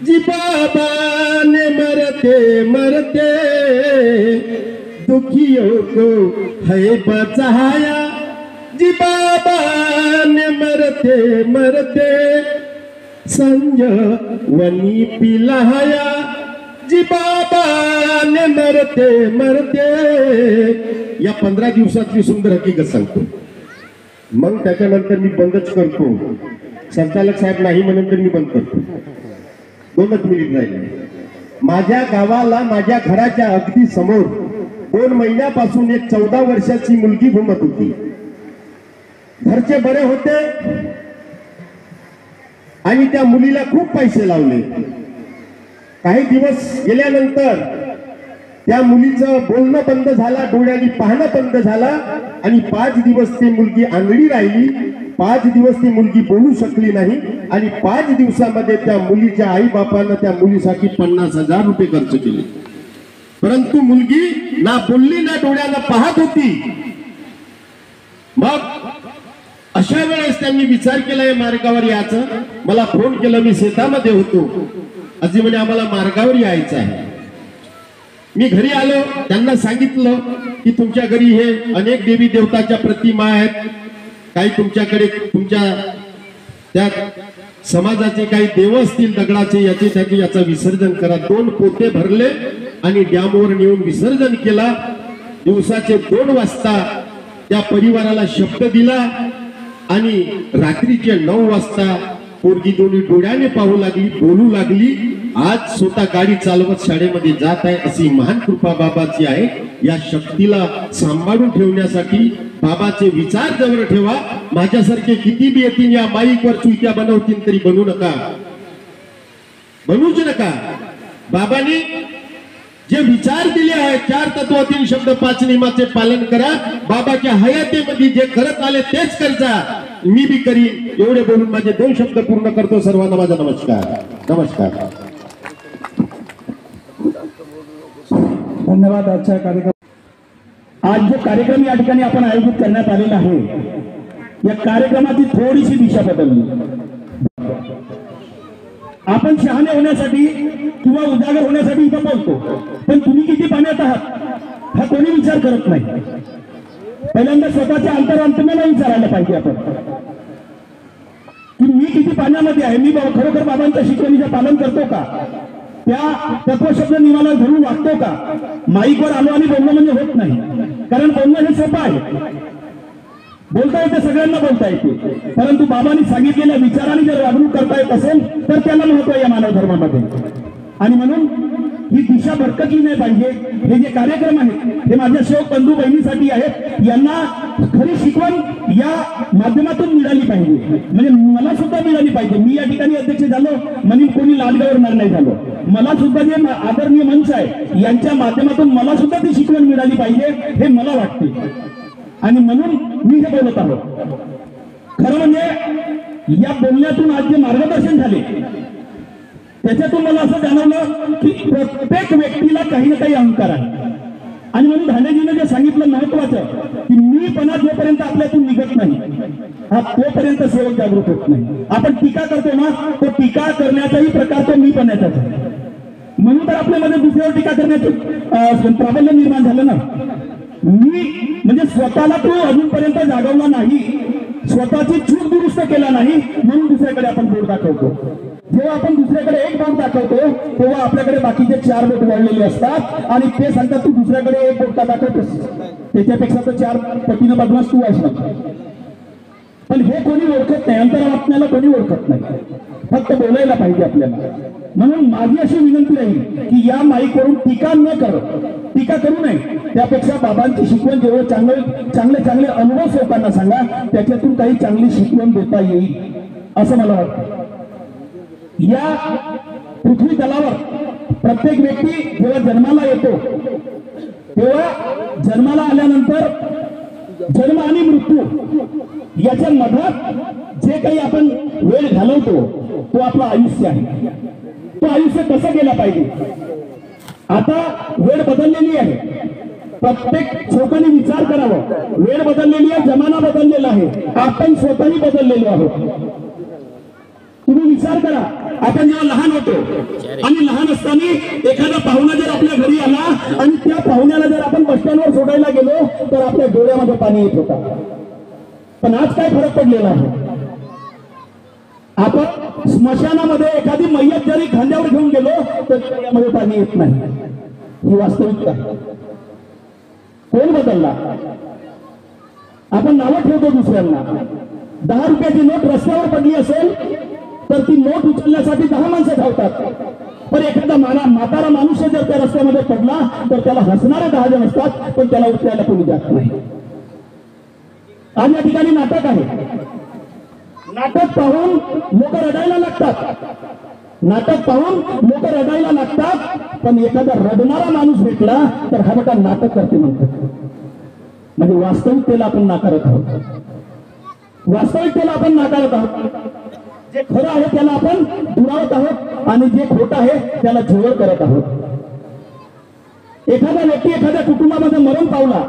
जी बाबा ने मरते मरते, दुखियों को है बचाया जी बाबा ने मरते मरते, संजीवनी पिलाया जी बाबा ने मरते मरते. या 15 दिवसातली सुंदर हकीकत सांगतो, मग त्याच्यानंतर मी बंदच करतो. संचालक साहेब नाही म्हणून तर मी बंद करतो. 2 मिनिट राहिले. माझ्या गावाला माझ्या घराच्या अगदी समोर 2 महिन्यापासून एक 14 वर्षाची मुलगी घुमत होती. घरचे बरे होते आणि त्या मुलीला खूप पैसे लावले. काही दिवस गेल्यानंतर त्या मुलीचं बोलणं बंद झाला, डोळ्यांनी पाहणं बंद झाला आणि 5 दिवस ती मुलगी आंधळी राहिली. 5 दिवस ती मुलगी बोलू शकली नाही आणि 5 दिवसामध्ये त्या मुलीच्या आई बापानं त्या मुलीसाठी 50,000 रुपये खर्च केले. परंतु मुलगी ना बोलली ना डोळ्यानं पाहत होती. मग अशा वेळेस त्यांनी विचार केला या मार्गावर यायचं. मला फोन केला, मी शेतामध्ये होतो. अजी म्हणे आम्हाला मार्गावर यायचं आहे. मी घरी आलो, त्यांना सांगितलं की तुमच्या घरी हे अनेक देवी देवताच्या प्रतिमा आहेत, काही तुमच्याकडे तुमच्या त्या समाजाचे काही देव असतील दगडाचे, याचं विसर्जन करा. 2 पोते भरले आणि डॅमवर नेऊन विसर्जन केला. दिवसाचे 2 वाजता त्या परिवाराला शब्द दिला आणि रात्रीचे 9 वाजता पोरगी दोन्ही डोळ्याने पाहू लागली, बोलू लागली. आज स्वतः गाडी चालवत शाळेमध्ये जात आहे. अशी महान कृपा बाबाची आहे. या शक्तीला सांभाळून ठेवण्यासाठी बाबाचे विचार जवळ ठेवा. माझ्यासारखे किती बी येतील या माईकवर चुलक्या बनवतील तरी बनू नका, बनूच नका. बाबांनी जे विचार दिले आहेत, 4 तत्वातील शब्द 5 नियमाचे पालन करा. बाबाच्या हयातीमध्ये जे करत आले तेच करजा. मी बी करीन. एवढे बोलून माझे 2 शब्द पूर्ण करतो. सर्वांना माझा नमस्कार. नमस्कार. धन्यवाद. आजच्या कार्यक्रम आज जो कार्यक्रम या ठिकाणी आपण आयोजित करण्यात आलेला आहे, या कार्यक्रमाची थोडीशी दिशा बदलली. आपण शहाणे होण्यासाठी किंवा उजागर होण्यासाठी इथं बोलतो, पण तुम्ही किती पाण्यात आहात हा कोणी विचार करत नाही. पहिल्यांदा स्वतःच्या अंतरांतम्याला विचारायला पाहिजे आपण की मी किती पाण्यामध्ये आहे, मी खरोखर बाबांच्या शिकवणीचं पालन करतो का, त्या तत्वशब्द नियमाला धरून वागतो का. माईकवर आलो आणि बोलणं म्हणजे होत नाही, कारण बोलणं हे सोपं आहे, बोलता येते, सगळ्यांना बोलता येते. परंतु बाबांनी सांगितलेल्या विचाराने जर वागणूक करता येत असेल तर त्याला महत्व आहे या मानव धर्मामध्ये. आणि म्हणून ही दिशा भरकटली नाही पाहिजे. हे जे कार्यक्रम आहेत हे माझ्या सेवक बंधू बहिणीसाठी आहेत. यांना खरी शिकवण या माध्यमातून मिळाली पाहिजे, म्हणजे मला सुद्धा मिळाली पाहिजे. मी या ठिकाणी अध्यक्ष झालो म्हणून कोणी लाडगवरणार नाही झालो. मला सुद्धा जे आदरणीय मंच आहे यांच्या माध्यमातून मला सुद्धा ती शिकवण मिळाली पाहिजे हे मला वाटते. आणि म्हणून मी हे बोलत आहोत. खरं म्हणजे या बोलण्यातून आज जे मार्गदर्शन झाले त्याच्यातून मला असं जाणवलं की प्रत्येक व्यक्तीला काही ना काही अहंकार आहे. आणि म्हणून धानेजीने जे सांगितलं महत्वाचं की मीपणा जोपर्यंत आपल्यातून निघत नाही हा तोपर्यंत सेवक जागृत होत नाही. आपण टीका करतो ना, तो टीका करण्याचाही प्रकार तो मीपणाचाच आहे. म्हणून तर आपल्यामध्ये दुसऱ्यावर टीका करण्याचं प्राबल्य निर्माण झालं ना. मी म्हणजे स्वतःला तो अजूनपर्यंत जागवला नाही, स्वतःची चूक दुरुस्त केला नाही, म्हणून दुसऱ्याकडे आपण बोट दाखवतो. जेव्हा आपण दुसऱ्याकडे एक बोट दाखवतो तेव्हा आपल्याकडे बाकीचे 4 बोट वळलेले असतात आणि ते सांगतात तू दुसऱ्याकडे एक बोट दाखवतोस, त्याच्यापेक्षा तर 4 पटीनं बदमाश तू आहेस ना. पण हे कोणी ओळखत नाही, अंतरात्म्याला कोणी ओळखत नाही, फक्त बोलायला पाहिजे आपल्याला. म्हणून माझी अशी विनंती राहील की या माईकवरून टीका न कर, टीका करू नये. त्यापेक्षा बाबांची शिकवण जेव्हा चांगले चांगले अनुभव लोकांना सांगा, त्याच्यातून काही चांगली शिकवण देता येईल असं मला वाटतं. या पृथ्वी तलावर प्रत्येक व्यक्ती जेव्हा जन्माला येतो तेव्हा जन्माला आल्यानंतर जन्म आणि मृत्यू याच्या मधात जे काही आपण वेळ घालवतो तो आपलं आयुष्य आहे. तो आयुष्य कसं गेलं पाहिजे. आता वेळ बदललेली आहे, प्रत्येक लोकांनी विचार करावा. वेळ बदललेली आहे, जमाना बदललेला आहे, आपण स्वतःही बदललेलो आहोत. तुम्ही विचार करा, आपण जेव्हा लहान होतो आणि लहान असताना एखादा पाहुणा जर आपल्या घरी आला आणि त्या पाहुण्याला जर आपण बस स्टँडवर सोडायला गेलो तर आपल्या डोळ्यामध्ये पाणी येत होता. पण आज काय फरक पडलेला आहे, आपण स्मशानामध्ये एखादी मय्यत जरी खांद्यावर घेऊन गेलो तर डोळ्यामध्ये पाणी येत नाही. ही वास्तविकता. कोण बदलला? आपण नावं ठेवतो दुसऱ्यांना. 10 रुपयाची नोट रस्त्यावर पडली असेल तर ती नोट उचलण्यासाठी 10 माणसं धावतात. पण एखादा म्हातारा मनुष्य जर त्या रस्त्यामध्ये पडला तर त्याला हसणारे 10 जण असतात, पण त्याला उचलायला कोणी जात नाही. आज या ठिकाणी नाटक आहे. नाटक पाहून लोक रडायला लागतात. नाटक पाहून लोक रडायला लागतात, पण एखादा रडणारा माणूस भेटला तर हा मोठा नाटक करते म्हणतात. म्हणजे वास्तविकतेला आपण नाकारत आहोत. वास्तविकतेला आपण नाकारत आहोत. जे खरं आहे त्याला आपण दुरावत आहोत आणि जे खोटं आहे त्याला जवळ करत आहोत. एखादा व्यक्ती एखाद्या कुटुंबामध्ये मरण पावला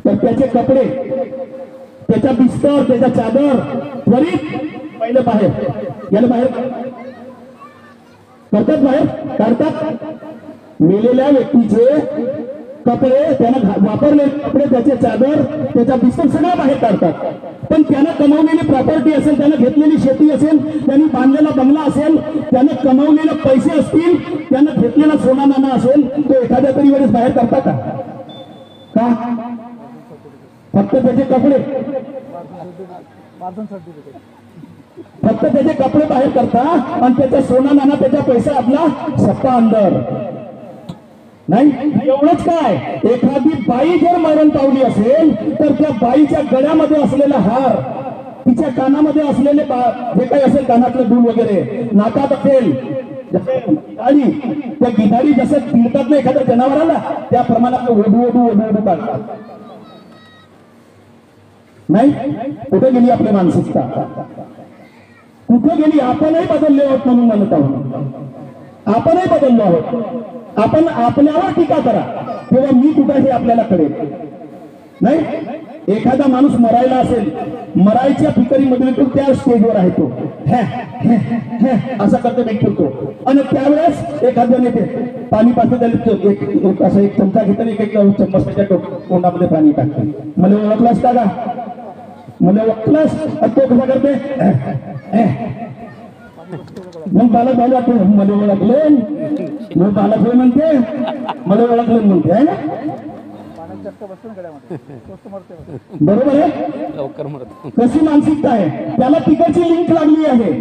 तर त्याचे कपडे, त्याचा बिस्तर, त्याचा चादर त्वरित पहिले बाहेर, याला बाहेर करतात, बाहेर काढतात. मेलेल्या व्यक्तीचे कपडे, त्यानं वापरलेले कपडे, त्याचे चादर, त्याचा बिस्तर सगळं बाहेर काढतात. पण त्यानं कमावलेली प्रॉपर्टी असेल, त्यानं घेतलेली शेती असेल, त्यांनी बांधलेला बंगला असेल, त्यानं कमावलेले पैसे असतील, त्यानं घेतलेला सोना नाणा असेल, तो एखाद्या तरी वेळेस बाहेर करता का? फक्त त्याचे कपडे, फक्त त्याचे कपडे बाहेर करता आणि त्याचा सोना नाणा, त्याचा पैसा आपला सप्पा अंदर नाही. एवढंच काय, एखादी बाई जर मरण पावली असेल तर त्या बाईच्या गळ्यामध्ये असलेला हार, तिच्या कानामध्ये असलेले जे काही असेल कानातलं दूध वगैरे, नाकात असेल गिधाडी, त्या गिधाडी जसं पिळतात ना एखाद्या जनावराला, त्या प्रमाणात ओढू ओढू ओढू ओढू काढतात. नाही, कुठे गेली आपली मानसिकता? कुठे गेली? आपणही बदलले आहोत म्हणून म्हणत आहोत. आपणही बदललो आहोत. आपण आपल्यावर टीका करा तेव्हा मी कुठे हे आपल्याला कळेल. नाही, एखादा माणूस मरायला असेल, मरायच्या फिकरीमध्ये तो त्या स्टेजवर आहे, तो असा करतो भेटतो. आणि त्यावेळेस एखाद्या नेते पाणी पाहते, त्याला असं एक चमचा घेतात, एक चम्मच त्याच्या तोंडामध्ये पाणी टाकते. मला ओळखलास का? मला ओळखलास? तो कसा करते? मग बालक भाऊ मला ओळखलं, मग बालक भाऊ म्हणते मला ओळखलं म्हणते, आहे ना? बरोबर आहे. लवकर मरत. कशी मानसिकता आहे? त्याला तिकडची लिंक लागली आहे,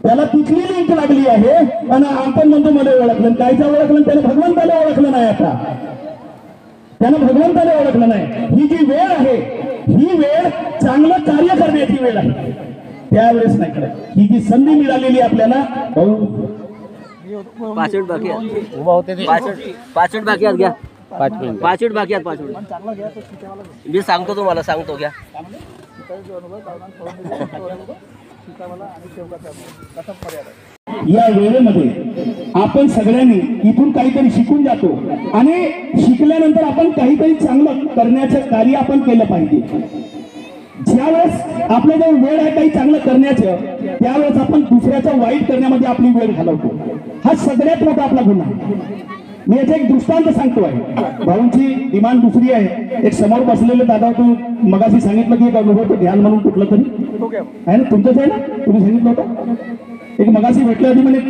त्याला तिथली लिंक लागली आहे. आणि आपण म्हणतो मला ओळखलं, कायचं ओळखलं? त्याला भगवंताला ओळखलं नाही. आता त्यानं भगवंताला ओळखलं नाही. ही जी वेळ आहे, ही वेळ चांगलं कार्य करण्याची वेळ आहे, त्यावेळेस नाही करत. ही जी संधी मिळालेली आपल्याला, भाऊ 5 बाकी उभा होते ते 5 बाकी आहेत. घ्या 5 मिनिट, 5 बाकी आहेत. 5 मिनिट मी सांगतो तुम्हाला, सांगतो घ्या. या वेळेमध्ये आपण सगळ्यांनी इथून काहीतरी शिकून जातो आणि शिकल्यानंतर आपण काहीतरी चांगलं करण्याचं कार्य आपण केलं पाहिजे. ज्यावेळेस आपल्याजवळ वेळ आहे काही चांगलं करण्याचं, त्यावेळेस आपण दुसऱ्याचं वाईट करण्यामध्ये आपली वेळ घालवतो. हा सगळ्यात मोठा आपला गुन्हा आहे. मी याचा एक दृष्टांत सांगतो आहे. भाऊंची डिमांड दुसरी आहे. एक समोर बसलेले दादा, तू मगाशी सांगितलं की एक अनुभव ध्यान म्हणून कुठलं तरी आहे ना, तुमचंच आहे ना, तुम्ही सांगितलं होतं. एक मगाशी भेटल्या आधी म्हणजे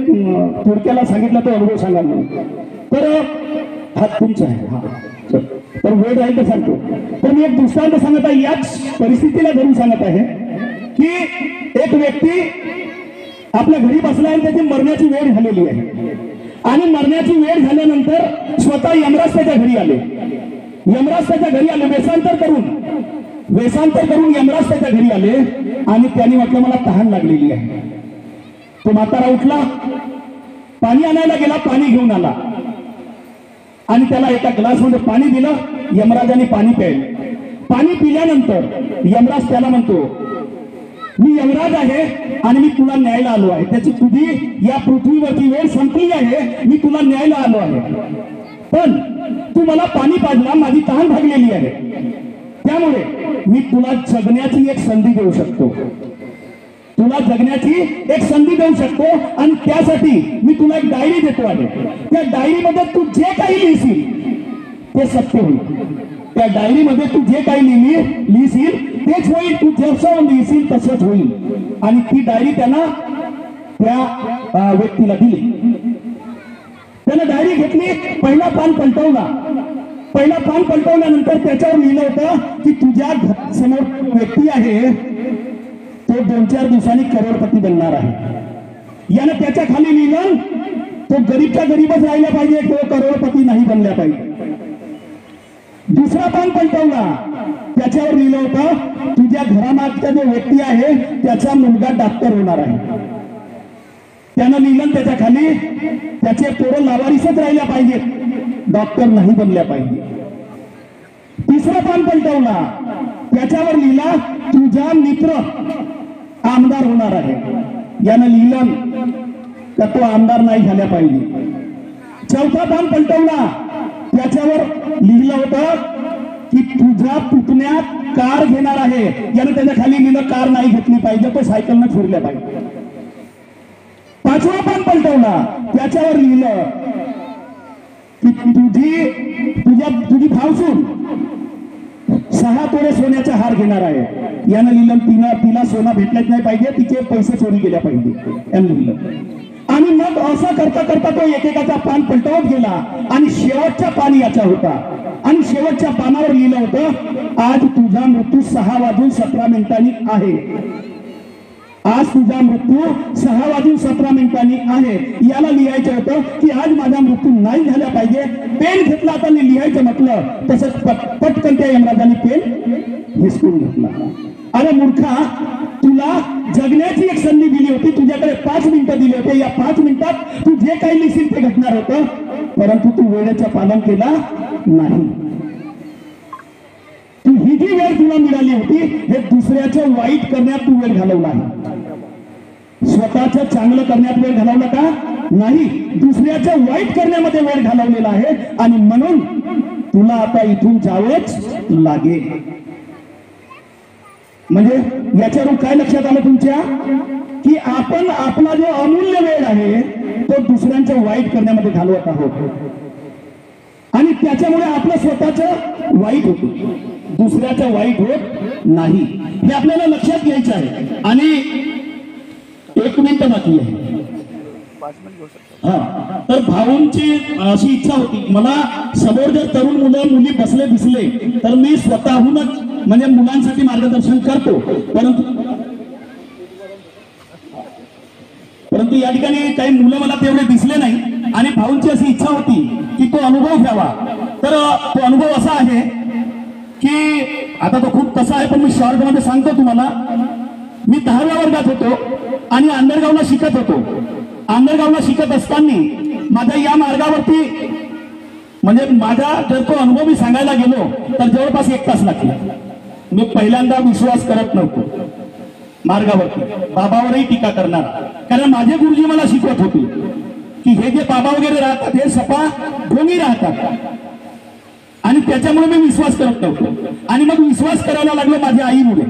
थोडक्याला सांगितलं तो अनुभव सांगा म्हणून. तर हा तुमचा आहे. हा, तर वेळ आहे तर सांगतो. तर मी एक दृष्टांत सांगत आहे, याच परिस्थितीला धरून सांगत आहे की एक व्यक्ती आपल्या घरी बसला आहे, त्याची मरण्याची वेळ झालेली आहे. आणि मरण्याची वेळ झाल्यानंतर स्वतः यमराज त्याच्या घरी आले. यमराज त्याच्या घरी आले वेषांतर करून यमराज त्याच्या घरी आले. आणि त्यांनी म्हटलं मला तहान लागलेली आहे. तो म्हातारा उठला, पाणी आणायला गेला, पाणी घेऊन आला आणि त्याला एका ग्लासमध्ये पाणी दिलं. यमराजाने पाणी प्यायलं. पाणी पिल्यानंतर यमराज त्याला म्हणतो, मी यमराज आहे आणि मी तुला न्यायला आलो आहे. त्याची तुझी या पृथ्वीवरची वेळ संपली आहे. मी तुला न्यायला आलो आहे. पण तू मला पाणी पाजला, माझी तहान भागलेली आहे. त्यामुळे मी तुला जगण्याची एक संधी देऊ शकतो. तुला जगण्याची एक संधी देऊ शकतो आणि त्यासाठी मी तुला एक डायरी देतो आहे. त्या डायरीमध्ये तू जे काही लिहिशील ते सत्य होईल. त्या डायरीमध्ये तू जे काही लिहिशील तेच होईल. तू जसं लिहिशील तसंच होईल. आणि ती डायरी त्यानं त्या व्यक्तीला दिली. त्यानं डायरी घेतली, पहिला पान पलटवला. पहिला पान पलटवल्यानंतर त्याच्यावर लिहिलं होतं की तुझ्या समोर व्यक्ती आहे तो 2-4 दिवसांनी करोडपती बनणार आहे. यानं त्याच्या खाली लिहिलं तो गरीबच्या गरीबच राहिला पाहिजे, तो करोडपती नाही बनला पाहिजे. दुसरा पान पलटवला, त्याच्यावर लिहिलं होतं तुझ्या घरामागचा जो व्यक्ती आहे त्याचा मुलगा डॉक्टर होणार आहे. त्यानं लिहिलं त्याच्या खाली त्याचे पोरं लावारिसच राहिल्या पाहिजेत, डॉक्टर नाही बनल्या पाहिजे. तिसरा पान पलटवला, त्याच्यावर लिहिला तुझा मित्र आमदार होणार आहे. यानं लिहिलं तर तो आमदार नाही झाल्या पाहिजे. चौथा पान पलटवला, त्याच्यावर लिहिलं होतं की तुझा पुतण्या कार घेणार आहे. यानं त्याच्या खाली लिहिलं कार नाही घेतली पाहिजे, तो सायकलनं फिरल्या पाहिजे. पाचवा पान पलटवला, त्याच्यावर लिहिलं की तुझी भावसून 6 तोळे सोन्याचा हार घेणार आहे. यानं लिहिलं तिला सोना भेटलाच नाही पाहिजे, तिचे पैसे चोरी गेल्या पाहिजे यानं लिहिलं. आणि मग असं करता करता तो एकेकाचा पान पलटवत गेला आणि शेवटचा पान याचा होता. आणि शेवटच्या पानावर लिहिलं होतं आज तुझा मृत्यू 6:17 आहे. आज तुझा मृत्यू 6:17 आहे. याला लिहायचं होतं की आज माझा मृत्यू नाही झाला पाहिजे. पेन घेतला आता लिहायचं म्हटलं तसंच पटकन त्या यमराजाने पेन हिसकून घेतला. अरे मूर्खा, तुला जगण्याची एक संधी दिली होती. तुझ्याकडे 5 मिनिटं दिले होते. या 5 मिनिटात तू जे काही लिहिशील ते घडणार होतं, परंतु तू वेळेचं पालन केला नाही. ही जी वेळ तुला मिळाली होती हे दुसऱ्याचं वाईट करण्यात तू वेळ घालवला आहे. स्वतःचं चांगलं करण्यात वेळ घालवला का नाही, दुसऱ्याचं वाईट करण्यामध्ये वेळ घालवलेला आहे. आणि म्हणून तुला आता इथून जावंच लागेल. म्हणजे याच्यावरून काय लक्षात आलं तुमच्या की आपण आपला जो अमूल्य वेळ आहे तो दुसऱ्यांचं वाईट करण्यामध्ये घालवत आहोत आणि त्याच्यामुळे आपलं स्वतःचं वाईट होतं, दुसऱ्याचं वाईट होत नाही. हे आपल्याला लक्षात घ्यायचं आहे. आणि 1 मिनिट बाकी आहे. तर भाऊंची अशी इच्छा होती, मला समोर जर तरुण मुलं मुली बसले दिसले तर मी स्वतःहूनच म्हणजे मुलांसाठी मार्गदर्शन करतो. परंतु या ठिकाणी काही मुलं मला तेवढे दिसले नाही आणि भाऊंची अशी इच्छा होती की तो अनुभव घ्यावा. तर तो अनुभव असा आहे की आता तो खूप कसा आहे पण मी शॉर्ट मध्ये सांगतो तुम्हाला. मी 10व्या वर्गात होतो आणि आंबेगावला शिकत होतो. आंबेगावला शिकत असताना माझ्या या मार्गावरती म्हणजे माझा जर तो अनुभव मी सांगायला गेलो तर जवळपास 1 तास लागला. मी पहिल्यांदा विश्वास करत नव्हतो मार्गावरती, बाबावरही टीका करणार, कारण माझे गुरुजी मला शिकवत होते की हे जे बाबा वगैरे राहतात हे सपा ढोंगी राहतात आणि त्याच्यामुळे मी विश्वास करत नव्हतो. आणि मग विश्वास करायला लागलो माझ्या आईमुळे.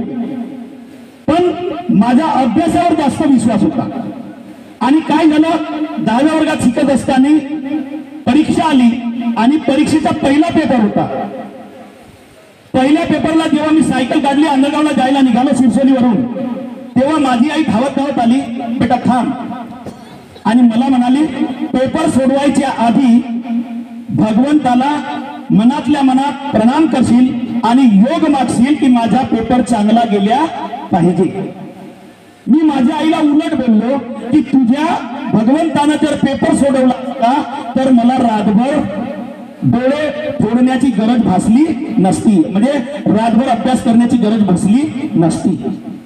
पण माझ्या अभ्यासावर जास्त विश्वास होता. आणि काय झालं, 10व्या वर्गात शिकत असताना परीक्षा आली आणि परीक्षेचा पहिला पेपर होता. पहिल्या पेपरला जेव्हा मी सायकल काढली अंधगावला जायला निघालो शिरसोलीवरून, तेव्हा माझी आई धावत धावत आली, बेटा थांब, आणि मला म्हणाली पेपर सोडवायच्या आधी भगवंताला मनातल्या मनात प्रणाम करशील आणि योग मागशील की माझा पेपर चांगला गेल्या पाहिजे. मी माझ्या आईला उलट बोललो की तुझ्या भगवंतानं जर पेपर सोडवला असता तर मला रातभर डोळे फोडण्याची गरज भासली नसती, म्हणजे रातभर अभ्यास करण्याची गरज भासली नसती,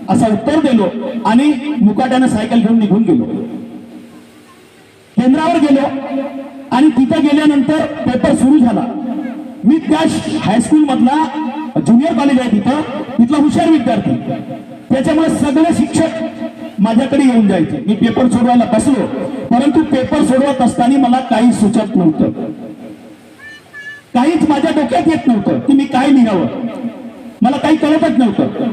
असं उत्तर दिलो आणि मुकाट्यानं सायकल घेऊन निघून गेलो. केंद्रावर गेलो आणि तिथं गेल्यानंतर पेपर सुरू झाला. मी त्या हायस्कूल मधला ज्युनियर कॉलेज आहे तिथं, तिथला हुशार विद्यार्थी. त्याच्यामुळे सगळे शिक्षक माझ्याकडे येऊन जायचे. मी पेपर सोडवायला बसलो, परंतु पेपर सोडवत असताना मला काही सुचत नव्हतं, काहीच माझ्या डोक्यात येत नव्हतं की मी काय लिहावं, मला काही कळतच नव्हतं.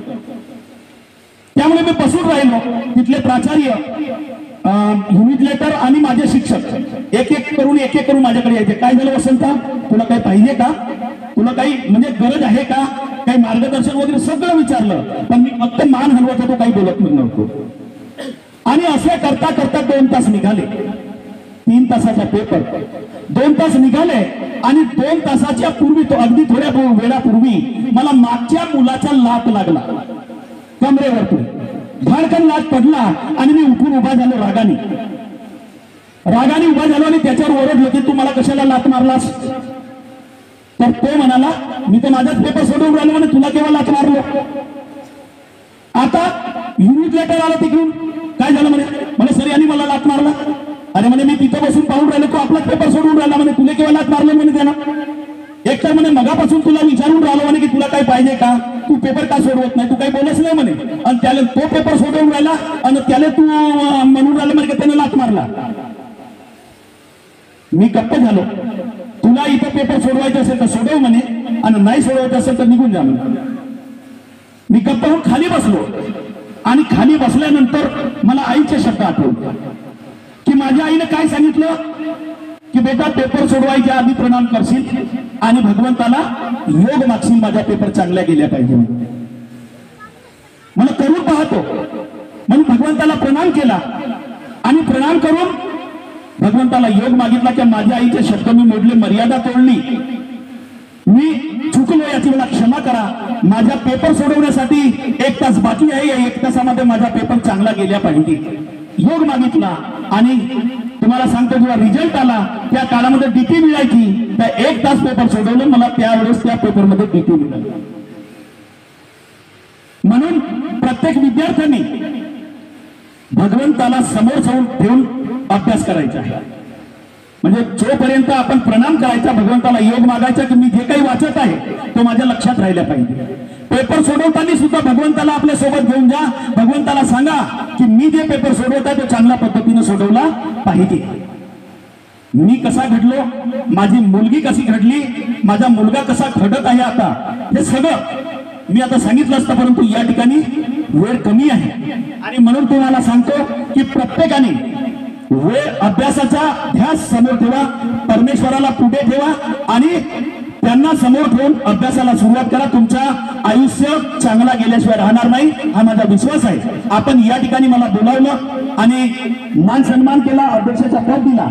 त्यामुळे मी बसून राहिलो. तिथले प्राचार्य, युनिटलेटर आणि माझे शिक्षक एक एक करून माझ्याकडे यायचे. काय झालं वसंता, तुला काही पाहिजे का, तुला काही म्हणजे गरज आहे का, काही मार्गदर्शन वगैरे सगळं विचारलं. पण मी फक्त मान हलवत होतो, काही बोलत नव्हतो. आणि असं करता करता 2 तास निघाले. 3 तासाचा पेपर, 2 तास निघाले आणि 2 तासाच्या पूर्वी, तो अगदी थोड्या वेळापूर्वी मला मागच्या मुलाचा लात लागला कमरेवरतून. धडकन लात पडला आणि मी उठून उभा झालो रागाने उभा झालो आणि त्याच्यावर ओरडलो की तू मला कशाला लात मारलास. तर तो म्हणाला, मी तर माझाच पेपर सोडवून राहिलो म्हणे, तुला केव्हा लात मारलो. आता युनिट लेटर आला तिकडून, काय झालं म्हणे सर यांनी मला लात मारला. अरे म्हणे मी तिथं बसून पाहून राहिलो, तू आपला पेपर सोडून राहिला म्हणे, तुला केव्हा लात मारले म्हणे त्यानं. एक तर म्हणे मगापासून तुला विचारून राहिलो म्हणे की तुला काय पाहिजे का, तू पेपर का सोडवत नाही, तू काही बोलच नाही म्हणे. आणि त्याला तो पेपर सोडवून राहिला आणि त्याला तू म्हणून राहिला म्हणे की त्याने लात मारला. मी गप्प झालो. तुला इथं पेपर सोडवायचं असेल तर सोडव म्हणे, आणि नाही सोडवायचं असेल तर निघून जा म्हणे. मी गप्प होऊन खाली बसलो आणि खाली बसल्यानंतर मला आईचे शब्द आठवले की माझ्या आईने काय सांगितलं की बेटा पेपर सोडवायच्या आधी प्रणाम करशील आणि भगवंताला योग मागशील, माझा पेपर चांगल्या गेल्या पाहिजे. मला करून पाहतो म्हणून भगवंताला प्रणाम केला आणि प्रणाम करून भगवंताला योग मागितला की माझ्या आईचे शब्द मी मोडले, मर्यादा तोडली, मी चुकलो, याची मला क्षमा करा. माझा पेपर सोडवण्यासाठी 1 तास बाकी आहे, या 1 तासामध्ये माझा पेपर चांगला गेल्या पाहिजे. योग मागितला आणि तुम्हाला सांगतो जेव्हा रिझल्ट आला त्या काळामध्ये डीटी मिळायची. त्या 1 तास पेपर सोडवलं, मला त्यावेळेस त्या पेपरमध्ये डीटी मिळाली. म्हणून प्रत्येक विद्यार्थ्यांनी भगवंताला समोर ठेवून अभ्यास करायचा आहे. म्हणजे जोपर्यंत आपण प्रणाम करायचा, भगवंताला योग मागायचा की मी जे काही वाचत आहे तो माझ्या लक्षात राहिला पाहिजे. पेपर सोडवताना सुद्धा भगवंताला आपल्या सोबत घेऊन जा. भगवंताला सांगा की मी जे पेपर सोडवत आहे तो चांगल्या पद्धतीने सोडवला पाहिजे. मी कसा घडलो, माझी मुलगी कशी घडली, माझा मुलगा कसा घडत आहे, आता हे सगळं मी आता सांगितलं असतं, परंतु या ठिकाणी वेळ कमी आहे. आणि म्हणून तुम्हाला सांगतो की प्रत्येकाने वेळ अभ्यासाचा ध्यास समोर ठेवा, परमेश्वराला पुढे ठेवा आणि त्यांना समोर ठेवून अभ्यासाला सुरुवात करा. तुमचा आयुष्य चांगला गेल्याशिवाय राहणार नाही, हा माझा विश्वास आहे. आपण या ठिकाणी मला बोलावलं आणि मान सन्मान केला, अध्यक्षाचा पद दिला.